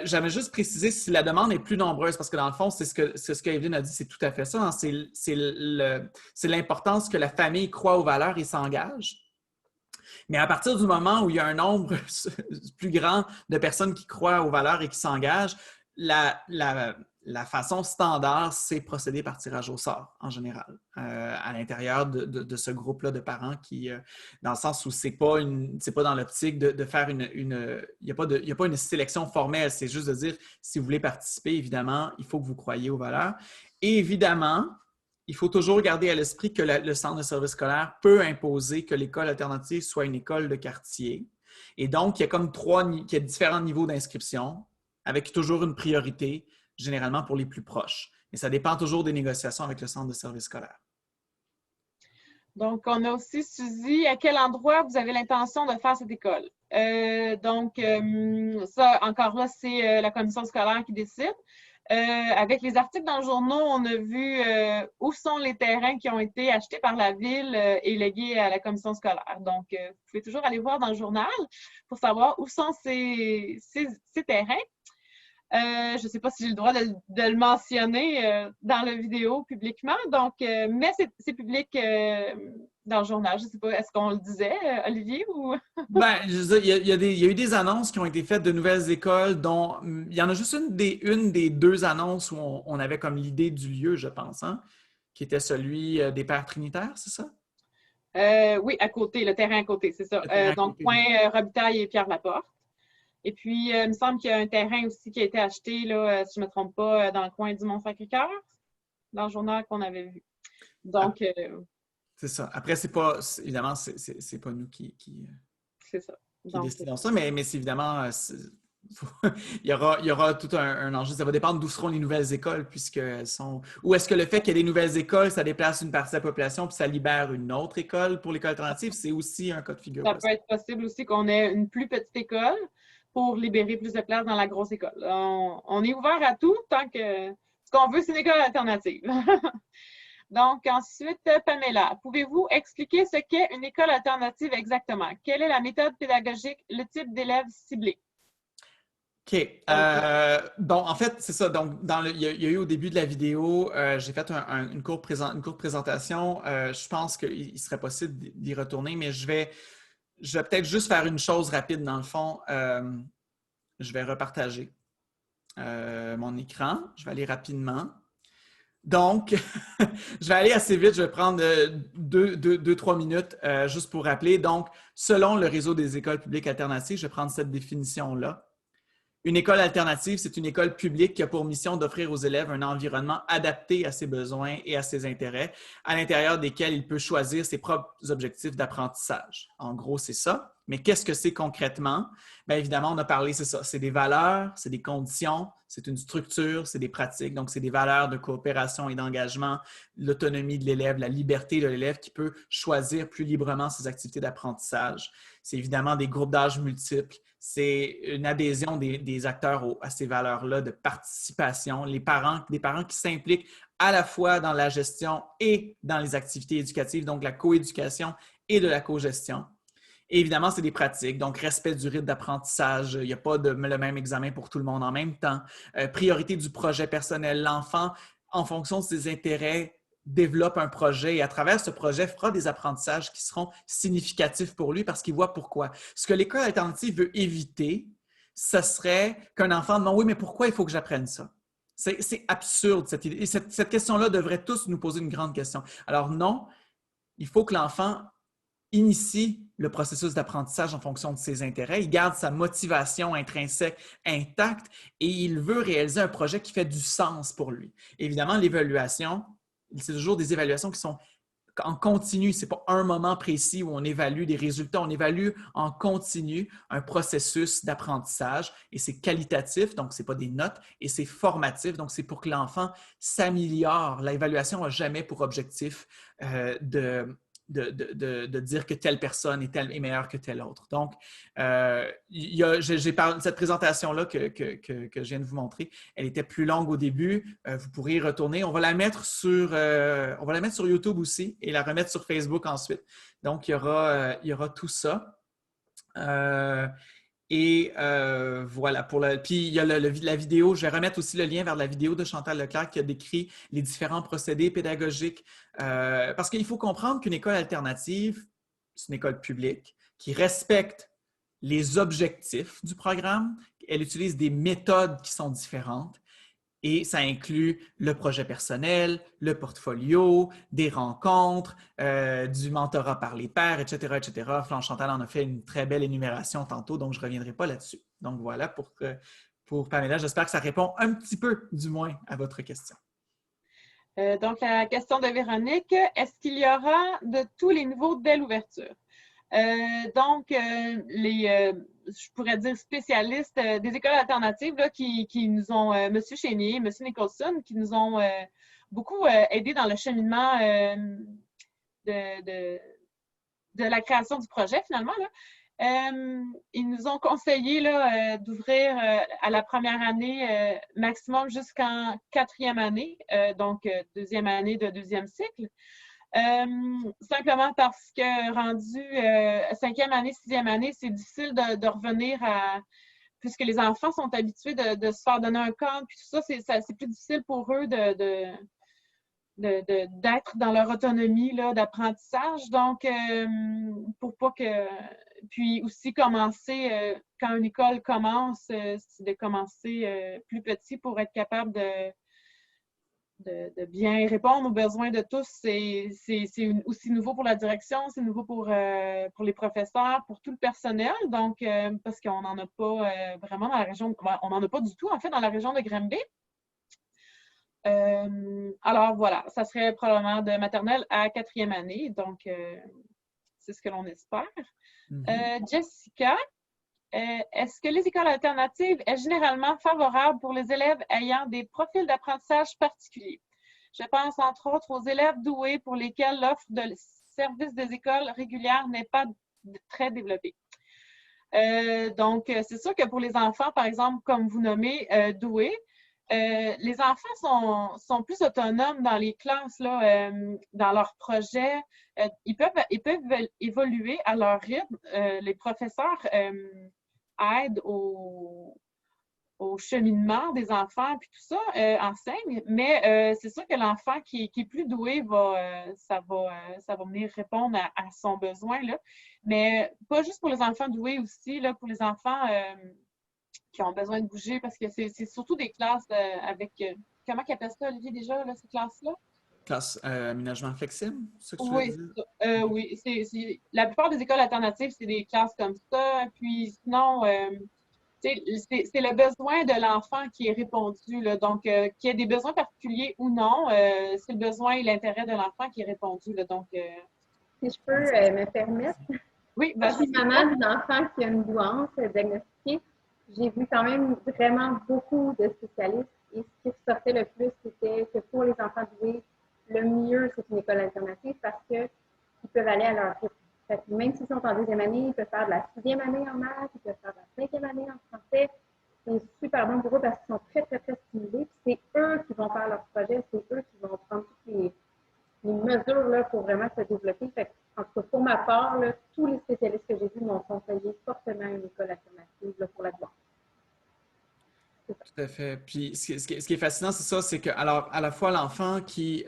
J'avais juste précisé si la demande est plus nombreuse, parce que dans le fond, c'est ce que Evelyne a dit, c'est tout à fait ça. Hein, c'est l'importance que la famille croit aux valeurs et s'engage. Mais à partir du moment où il y a un nombre plus grand de personnes qui croient aux valeurs et qui s'engagent, la façon standard, c'est procéder par tirage au sort, en général, à l'intérieur de ce groupe-là de parents qui, dans le sens où c'est pas dans l'optique de faire il n'y a pas une sélection formelle, c'est juste de dire, si vous voulez participer, évidemment, il faut que vous croyiez aux valeurs. Et évidemment, il faut toujours garder à l'esprit que le centre de service scolaire peut imposer que l'école alternative soit une école de quartier. Et donc, il y a différents niveaux d'inscription, avec toujours une priorité, généralement pour les plus proches. Mais ça dépend toujours des négociations avec le centre de service scolaire. Donc, on a aussi Suzy, à quel endroit vous avez l'intention de faire cette école? Ça, encore là, c'est la commission scolaire qui décide. Avec les articles dans le journal, on a vu où sont les terrains qui ont été achetés par la ville et légués à la commission scolaire. Donc, vous pouvez toujours aller voir dans le journal pour savoir où sont ces terrains. Je ne sais pas si j'ai le droit de le mentionner dans la vidéo publiquement. Donc, mais c'est public dans le journal. Je ne sais pas, est-ce qu'on le disait, Olivier? Ou... Ben, je veux dire, il y a eu des annonces qui ont été faites de nouvelles écoles, dont il y en a juste une des deux annonces où on avait comme l'idée du lieu, je pense, hein, qui était celui des Pères Trinitaires, c'est ça? Oui, à côté, le terrain à côté, c'est ça. Le terrain à Donc, côté. coin Robitaille et Pierre-Laporte. Et puis, il me semble qu'il y a un terrain aussi qui a été acheté, là, si je ne me trompe pas, dans le coin du Mont-Sacré-Cœur, dans le journal qu'on avait vu. Donc, C'est ça. Après, c'est pas, évidemment, c'est pas nous c'est ça. qui Donc, décidons ça, mais c'est évidemment, il y aura tout un enjeu. Ça va dépendre d'où seront les nouvelles écoles, puisqu'elles sont. Ou est-ce que le fait qu'il y ait des nouvelles écoles, ça déplace une partie de la population puis ça libère une autre école pour l'école alternative? C'est aussi un cas de figure ça peut possible. être possible aussi qu'on ait une plus petite école pour libérer plus de place dans la grosse école. On est ouvert à tout tant que ce qu'on veut, c'est une école alternative. Donc, ensuite, Pamela, pouvez-vous expliquer ce qu'est une école alternative exactement? Quelle est la méthode pédagogique, le type d'élèves ciblés? OK. Bon, en fait, c'est ça. Donc, il y a eu au début de la vidéo, j'ai fait une courte présentation. Je pense qu'il serait possible d'y retourner, mais je vais peut-être juste faire une chose rapide dans le fond. Je vais repartager mon écran. Je vais aller rapidement. Donc, je vais aller assez vite. Je vais prendre 2-3 minutes juste pour rappeler. Donc, selon le réseau des écoles publiques alternatives, je vais prendre cette définition-là. Une école alternative, c'est une école publique qui a pour mission d'offrir aux élèves un environnement adapté à ses besoins et à ses intérêts, à l'intérieur desquels il peut choisir ses propres objectifs d'apprentissage. En gros, c'est ça. Mais qu'est-ce que c'est concrètement? Bien évidemment, on a parlé, c'est ça. C'est des valeurs, c'est des conditions, c'est une structure, c'est des pratiques. Donc, c'est des valeurs de coopération et d'engagement, l'autonomie de l'élève, la liberté de l'élève qui peut choisir plus librement ses activités d'apprentissage. C'est évidemment des groupes d'âge multiples. C'est une adhésion des acteurs à ces valeurs-là de participation. Des parents qui s'impliquent à la fois dans la gestion et dans les activités éducatives, donc la coéducation et de la cogestion. Et évidemment, c'est des pratiques, donc respect du rythme d'apprentissage. Il n'y a pas le même examen pour tout le monde en même temps. Priorité du projet personnel. L'enfant, en fonction de ses intérêts, développe un projet et à travers ce projet fera des apprentissages qui seront significatifs pour lui parce qu'il voit pourquoi. Ce que l'école alternative veut éviter, ce serait qu'un enfant demande « Oui, mais pourquoi il faut que j'apprenne ça? » C'est absurde cette idée. Et cette question-là devrait tous nous poser une grande question. Alors non, il faut que l'enfant initie le processus d'apprentissage en fonction de ses intérêts. Il garde sa motivation intrinsèque intacte et il veut réaliser un projet qui fait du sens pour lui. Évidemment, l'évaluation, c'est toujours des évaluations qui sont en continu. Ce n'est pas un moment précis où on évalue des résultats. On évalue en continu un processus d'apprentissage et c'est qualitatif, donc ce n'est pas des notes, et c'est formatif, donc c'est pour que l'enfant s'améliore. L'évaluation n'a jamais pour objectif de dire que telle personne est meilleure que telle autre. Donc, j'ai parlé de cette présentation-là que je viens de vous montrer. Elle était plus longue au début. Vous pourrez y retourner. On va la mettre sur YouTube aussi et la remettre sur Facebook ensuite. Donc, il y aura tout ça. Voilà. Puis, il y a la vidéo. Je vais remettre aussi le lien vers la vidéo de Chantal Leclerc qui a décrit les différents procédés pédagogiques. Parce qu'il faut comprendre qu'une école alternative, c'est une école publique qui respecte les objectifs du programme. Elle utilise des méthodes qui sont différentes. Et ça inclut le projet personnel, le portfolio, des rencontres, du mentorat par les pairs, etc., etc. Chantal en a fait une très belle énumération tantôt, donc je ne reviendrai pas là-dessus. Donc voilà pour Pamela. J'espère que ça répond un petit peu, du moins, à votre question. Donc, la question de Véronique, est-ce qu'il y aura de tous les niveaux dès l'ouverture? Je pourrais dire spécialistes des écoles alternatives là, qui nous ont, M. Chénier, M. Nicholson, qui nous ont beaucoup aidés dans le cheminement de la création du projet, finalement. Là. Ils nous ont conseillé d'ouvrir à la première année maximum jusqu'en 4e année, donc 2e année de 2e cycle. Simplement parce que rendu 5e année, 6e année, c'est difficile de revenir puisque les enfants sont habitués de se faire donner un cadre, puis tout ça, c'est plus difficile pour eux d'être dans leur autonomie là, d'apprentissage. Donc, pour pas que... Puis aussi commencer, quand une école commence, c'est de commencer plus petit pour être capable de bien répondre aux besoins de tous. C'est aussi nouveau pour la direction, c'est nouveau pour les professeurs, pour tout le personnel. Donc, parce qu'on n'en a pas vraiment dans la région, on n'en a pas du tout, en fait, dans la région de Granby. Alors, voilà, ça serait probablement de maternelle à 4e année. Donc, c'est ce que l'on espère. Jessica, est-ce que les écoles alternatives est généralement favorable pour les élèves ayant des profils d'apprentissage particuliers? Je pense entre autres aux élèves doués pour lesquels l'offre de services des écoles régulières n'est pas très développée. Donc, c'est sûr que pour les enfants, par exemple, comme vous nommez, doués, les enfants sont plus autonomes dans les classes, là, dans leurs projets. Ils peuvent évoluer à leur rythme. Les professeurs aident au cheminement des enfants, puis tout ça, enseignent. Mais c'est sûr que l'enfant qui est plus doué, ça va venir répondre à son besoin, là. Mais pas juste pour les enfants doués aussi, là, pour les enfants qui ont besoin de bouger, parce que c'est surtout des classes avec... comment ils appellent ça, Olivier, déjà, là, ces classes-là? Classe aménagement flexible, c'est ce que tu veux Oui, dire? oui. La plupart des écoles alternatives, c'est des classes comme ça. Puis sinon, c'est le besoin de l'enfant qui est répondu, là. Donc, qu'il y ait des besoins particuliers ou non, c'est le besoin et l'intérêt de l'enfant qui est répondu, là. Donc, Si je peux me permettre, oui, je suis maman d'un enfant qui a une douance diagnostiquée. J'ai vu quand même vraiment beaucoup de spécialistes et ce qui sortait le plus, c'était que pour les enfants doués, le mieux, c'est une école alternative parce qu'ils peuvent aller à leur rythme. Fait que même s'ils sont en 2e année, ils peuvent faire de la 6e année en maths, ils peuvent faire de la 5e année en français. C'est super bon pour eux parce qu'ils sont très, très, très stimulés. Puis c'est eux qui vont faire leur projet, c'est eux qui vont prendre toutes les mesures là, pour vraiment se développer. Fait que, en tout cas, pour ma part, là, tous les spécialistes que j'ai vus m'ont conseillé fortement une école alternative là, pour la douance. Tout à fait. Puis ce qui est fascinant, c'est ça, c'est que alors à la fois l'enfant qui...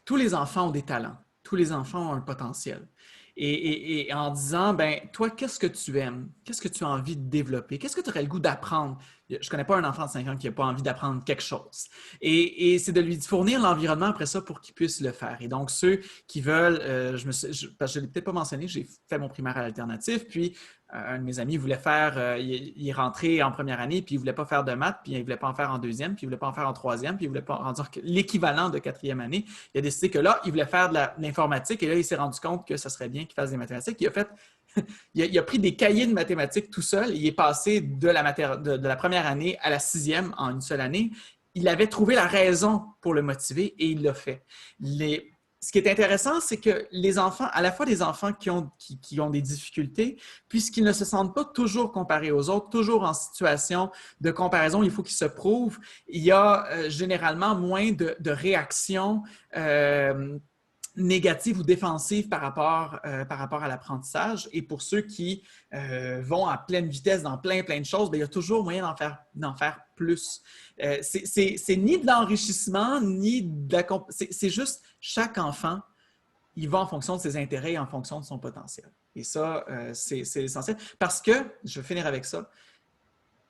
tous les enfants ont des talents. Tous les enfants ont un potentiel. Et en disant, ben toi, qu'est-ce que tu aimes? Qu'est-ce que tu as envie de développer? Qu'est-ce que tu aurais le goût d'apprendre? Je ne connais pas un enfant de 5 ans qui n'a pas envie d'apprendre quelque chose. Et c'est de lui fournir l'environnement après ça pour qu'il puisse le faire. Et donc, ceux qui veulent, parce que je ne l'ai peut-être pas mentionné, j'ai fait mon primaire à l'alternative, puis un de mes amis voulait faire, il est rentré en première année, puis il ne voulait pas faire de maths, puis il ne voulait pas en faire en 2e, puis il ne voulait pas en faire en 3e, puis il ne voulait pas en dire l'équivalent de 4e année. Il a décidé que là, il voulait faire de l'informatique, et là, il s'est rendu compte que ça serait bien qu'il fasse des mathématiques. Il a pris des cahiers de mathématiques tout seul. Il est passé de la première année à la 6e en une seule année. Il avait trouvé la raison pour le motiver et il l'a fait. Ce qui est intéressant, c'est que les enfants, à la fois des enfants qui ont des difficultés, puisqu'ils ne se sentent pas toujours comparés aux autres, toujours en situation de comparaison, il faut qu'ils se prouvent, il y a généralement moins de réactions négatives ou défensives par rapport à l'apprentissage. Et pour ceux qui vont à pleine vitesse dans plein de choses, bien, il y a toujours moyen d'en faire plus. C'est ni de l'enrichissement, ni de la... C'est juste chaque enfant, il va en fonction de ses intérêts et en fonction de son potentiel. Et ça, c'est essentiel. Parce que, je vais finir avec ça,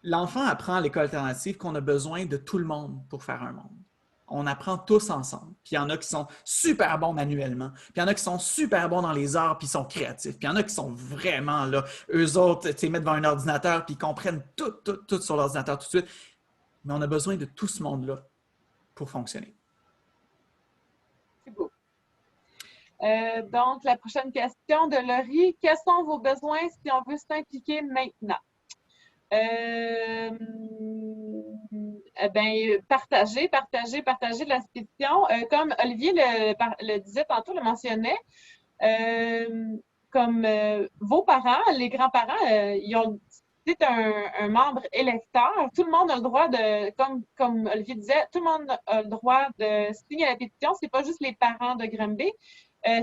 l'enfant apprend à l'école alternative qu'on a besoin de tout le monde pour faire un monde. On apprend tous ensemble. Puis il y en a qui sont super bons manuellement. Puis il y en a qui sont super bons dans les arts, puis ils sont créatifs. Puis il y en a qui sont vraiment là. Eux autres, tu les mets devant un ordinateur, puis ils comprennent tout sur l'ordinateur tout de suite. Mais on a besoin de tout ce monde-là pour fonctionner. C'est beau. Donc, la prochaine question de Laurie. Quels sont vos besoins si on veut s'impliquer maintenant? Partager de la situation. Comme Olivier le disait tantôt, le mentionnait, comme vos parents, les grands-parents, ils ont c'est un membre électeur. Tout le monde a le droit de, comme Olivier disait, tout le monde a le droit de signer la pétition. C'est pas juste les parents de Granby.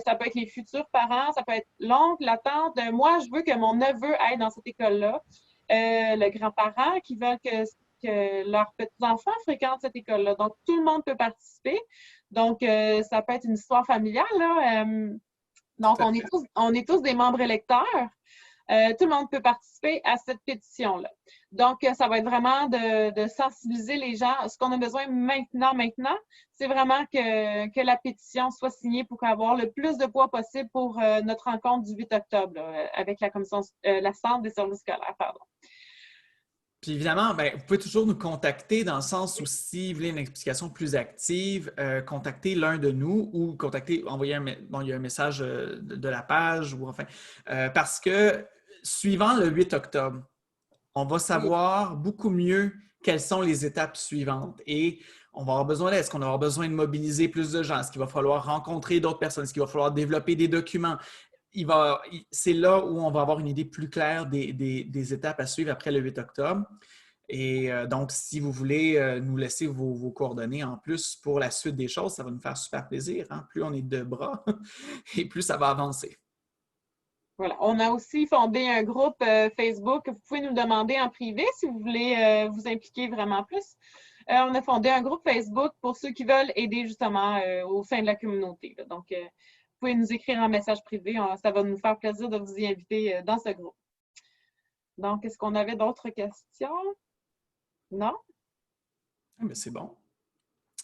Ça peut être les futurs parents, ça peut être l'oncle, la tante. Moi, je veux que mon neveu aille dans cette école-là. le grand-parent qui veulent que leurs petits-enfants fréquentent cette école-là. Donc, tout le monde peut participer. Donc, ça peut être une histoire familiale, là. Donc, on est tous des membres électeurs. Tout le monde peut participer à cette pétition-là. Donc, ça va être vraiment de sensibiliser les gens. Ce qu'on a besoin maintenant, c'est vraiment que la pétition soit signée pour avoir le plus de poids possible pour notre rencontre du 8 octobre là, avec la commission, la Centre des services scolaires, pardon. Puis évidemment, ben, vous pouvez toujours nous contacter dans le sens où si vous voulez une explication plus active, contactez l'un de nous ou envoyer il y a un message de la page ou enfin, parce que suivant le 8 octobre, on va savoir beaucoup mieux quelles sont les étapes suivantes et on va avoir besoin d'aide. Est-ce qu'on va avoir besoin de mobiliser plus de gens? Est-ce qu'il va falloir rencontrer d'autres personnes? Est-ce qu'il va falloir développer des documents? C'est là où on va avoir une idée plus claire des étapes à suivre après le 8 octobre. Et donc, si vous voulez nous laisser vos coordonnées en plus pour la suite des choses, ça va nous faire super plaisir. Hein? Plus on est de bras et plus ça va avancer. Voilà. On a aussi fondé un groupe Facebook que vous pouvez nous demander en privé si vous voulez vous impliquer vraiment plus. On a fondé un groupe Facebook pour ceux qui veulent aider justement au sein de la communauté. Là. Donc, vous pouvez nous écrire un message privé. Ça va nous faire plaisir de vous y inviter dans ce groupe. Donc, est-ce qu'on avait d'autres questions? Non? Mais c'est bon.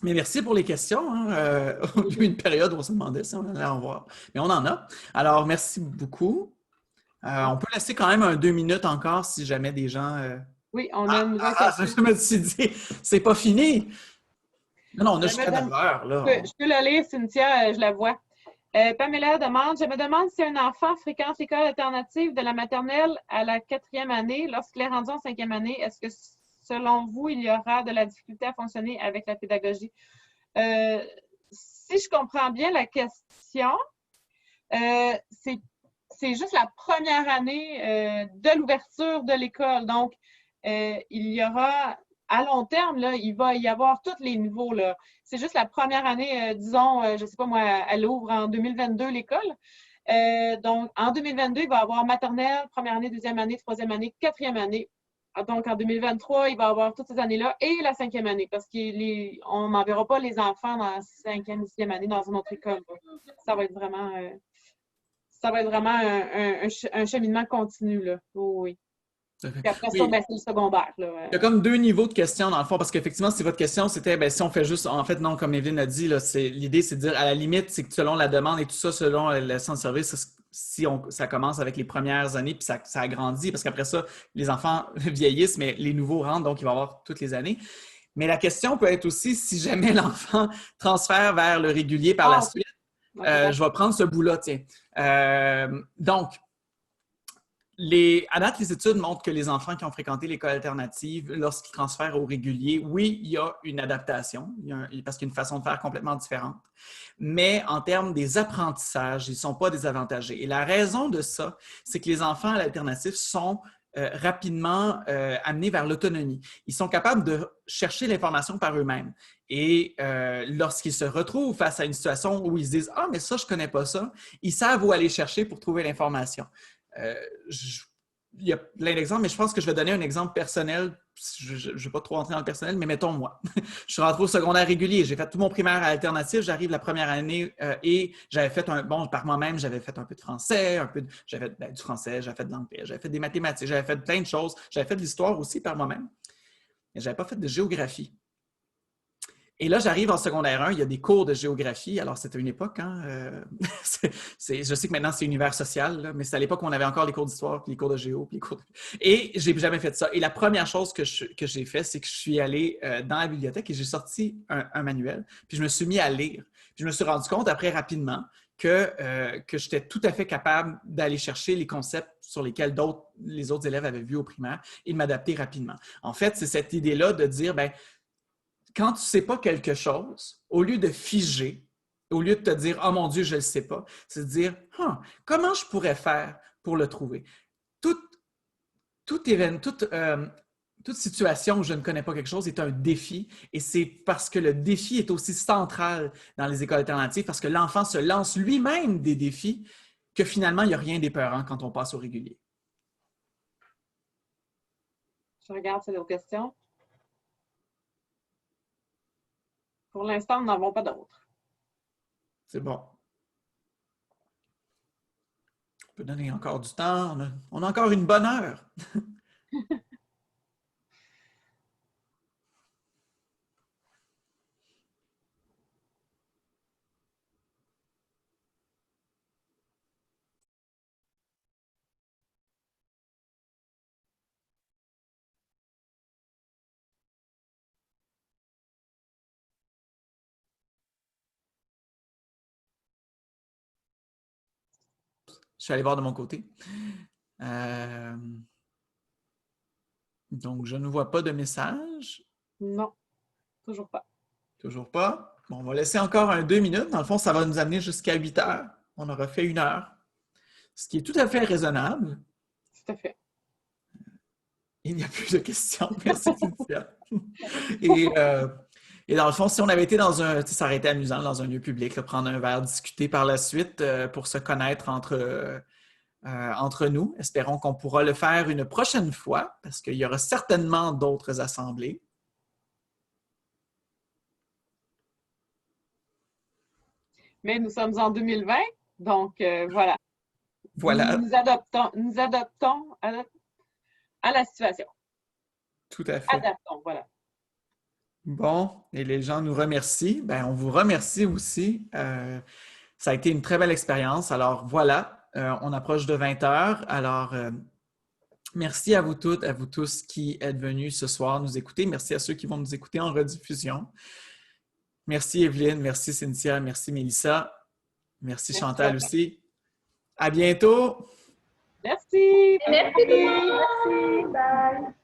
Mais merci pour les questions. Hein. Il y a eu une période où on se demandait si on allait en voir. Mais on en a. Alors, merci beaucoup. On peut laisser quand même 2 minutes encore si jamais des gens... Oui, on a une nouvelle question. Je me suis dit, c'est pas fini. Non, on a jusqu'à 9 heures. Là. Je peux la lire, Cynthia, je la vois. Pamela demande, je me demande si un enfant fréquente l'école alternative de la maternelle à la 4e année, lorsqu'il est rendu en 5e année, est-ce que selon vous, il y aura de la difficulté à fonctionner avec la pédagogie? Si je comprends bien la question, c'est juste la première année de l'ouverture de l'école. Donc, il y aura, à long terme, là, il va y avoir tous les niveaux. Là. C'est juste la première année, disons, je ne sais pas moi, elle ouvre en 2022 l'école. Donc, en 2022, il va y avoir maternelle, première année, deuxième année, troisième année, quatrième année. Donc, en 2023, il va y avoir toutes ces années-là et la 5e année parce qu'on n'enverra pas les enfants dans la 5e, 6e année dans une autre école. Ça va être vraiment, un cheminement continu. Là. Oh, oui. Puis après ça, c'est le secondaire. Là. Il y a comme 2 niveaux de questions dans le fond, parce qu'effectivement, si votre question, c'était si on fait juste, en fait, non, comme Evelyne a dit, l'idée, c'est de dire à la limite, c'est que selon la demande et tout ça, selon le centre de service, si ça commence avec les premières années, puis ça agrandit, parce qu'après ça, les enfants vieillissent, mais les nouveaux rentrent, donc il va y avoir toutes les années. Mais la question peut être aussi si jamais l'enfant transfère vers le régulier par la suite. Je vais prendre ce bout-là, tiens. Donc, à date, les études montrent que les enfants qui ont fréquenté l'école alternative, lorsqu'ils transfèrent au régulier, oui, il y a une adaptation, parce qu'il y a une façon de faire complètement différente. Mais en termes des apprentissages, ils ne sont pas désavantagés. Et la raison de ça, c'est que les enfants à l'alternative sont rapidement amenés vers l'autonomie. Ils sont capables de chercher l'information par eux-mêmes. Et lorsqu'ils se retrouvent face à une situation où ils se disent « Ah, mais ça, je ne connais pas ça », ils savent où aller chercher pour trouver l'information. Il y a plein d'exemples, mais je pense que je vais donner un exemple personnel. Je ne vais pas trop rentrer dans le personnel, mais mettons moi. Je suis rentré au secondaire régulier. J'ai fait tout mon primaire à alternative. J'arrive la première année et j'avais fait par moi-même, j'avais fait un peu de français, j'avais fait du français, j'avais fait de langue, j'avais fait des mathématiques, j'avais fait plein de choses. J'avais fait de l'histoire aussi par moi-même. Mais je n'avais pas fait de géographie. Et là, j'arrive en secondaire 1, il y a des cours de géographie. Alors, c'était une époque, hein? Je sais que maintenant, c'est univers social, là, mais c'est à l'époque où on avait encore les cours d'histoire, puis les cours de géo, puis les cours Et je n'ai jamais fait ça. Et la première chose que j'ai fait, c'est que je suis allé dans la bibliothèque et j'ai sorti un manuel, puis je me suis mis à lire. Puis je me suis rendu compte après rapidement que j'étais tout à fait capable d'aller chercher les concepts sur lesquels les autres élèves avaient vu au primaire et de m'adapter rapidement. En fait, c'est cette idée-là de dire, quand tu ne sais pas quelque chose, au lieu de figer, au lieu de te dire « Oh mon Dieu, je ne le sais pas », c'est de dire « Comment je pourrais faire pour le trouver? » Toute situation où je ne connais pas quelque chose est un défi et c'est parce que le défi est aussi central dans les écoles alternatives parce que l'enfant se lance lui-même des défis que finalement, il n'y a rien d'épeurant quand on passe au régulier. Je regarde si y a d'autres questions. Pour l'instant, nous n'en avons pas d'autres. C'est bon. On peut donner encore du temps. On a encore une bonne heure. Je suis allé voir de mon côté. Donc, je ne vois pas de message. Non, toujours pas. Toujours pas. Bon, on va laisser encore 2 minutes. Dans le fond, ça va nous amener jusqu'à 8 heures. On aura fait 1 heure, ce qui est tout à fait raisonnable. Tout à fait. Il n'y a plus de questions. Merci, Cynthia. Et dans le fond, si on avait été dans ça aurait été amusant dans un lieu public, là, prendre un verre, discuter par la suite pour se connaître entre nous. Espérons qu'on pourra le faire une prochaine fois parce qu'il y aura certainement d'autres assemblées. Mais nous sommes en 2020, donc voilà. Voilà. Nous adoptons à la situation. Tout à fait. Adaptons, voilà. Bon, et les gens nous remercient. Ben, on vous remercie aussi. Ça a été une très belle expérience. Alors voilà, on approche de 20 heures. Alors, merci à vous toutes, à vous tous qui êtes venus ce soir nous écouter. Merci à ceux qui vont nous écouter en rediffusion. Merci Evelyne, merci Cynthia, merci Mélissa, merci Chantal aussi. À bientôt! Merci! Merci tout le monde! Merci! Bye!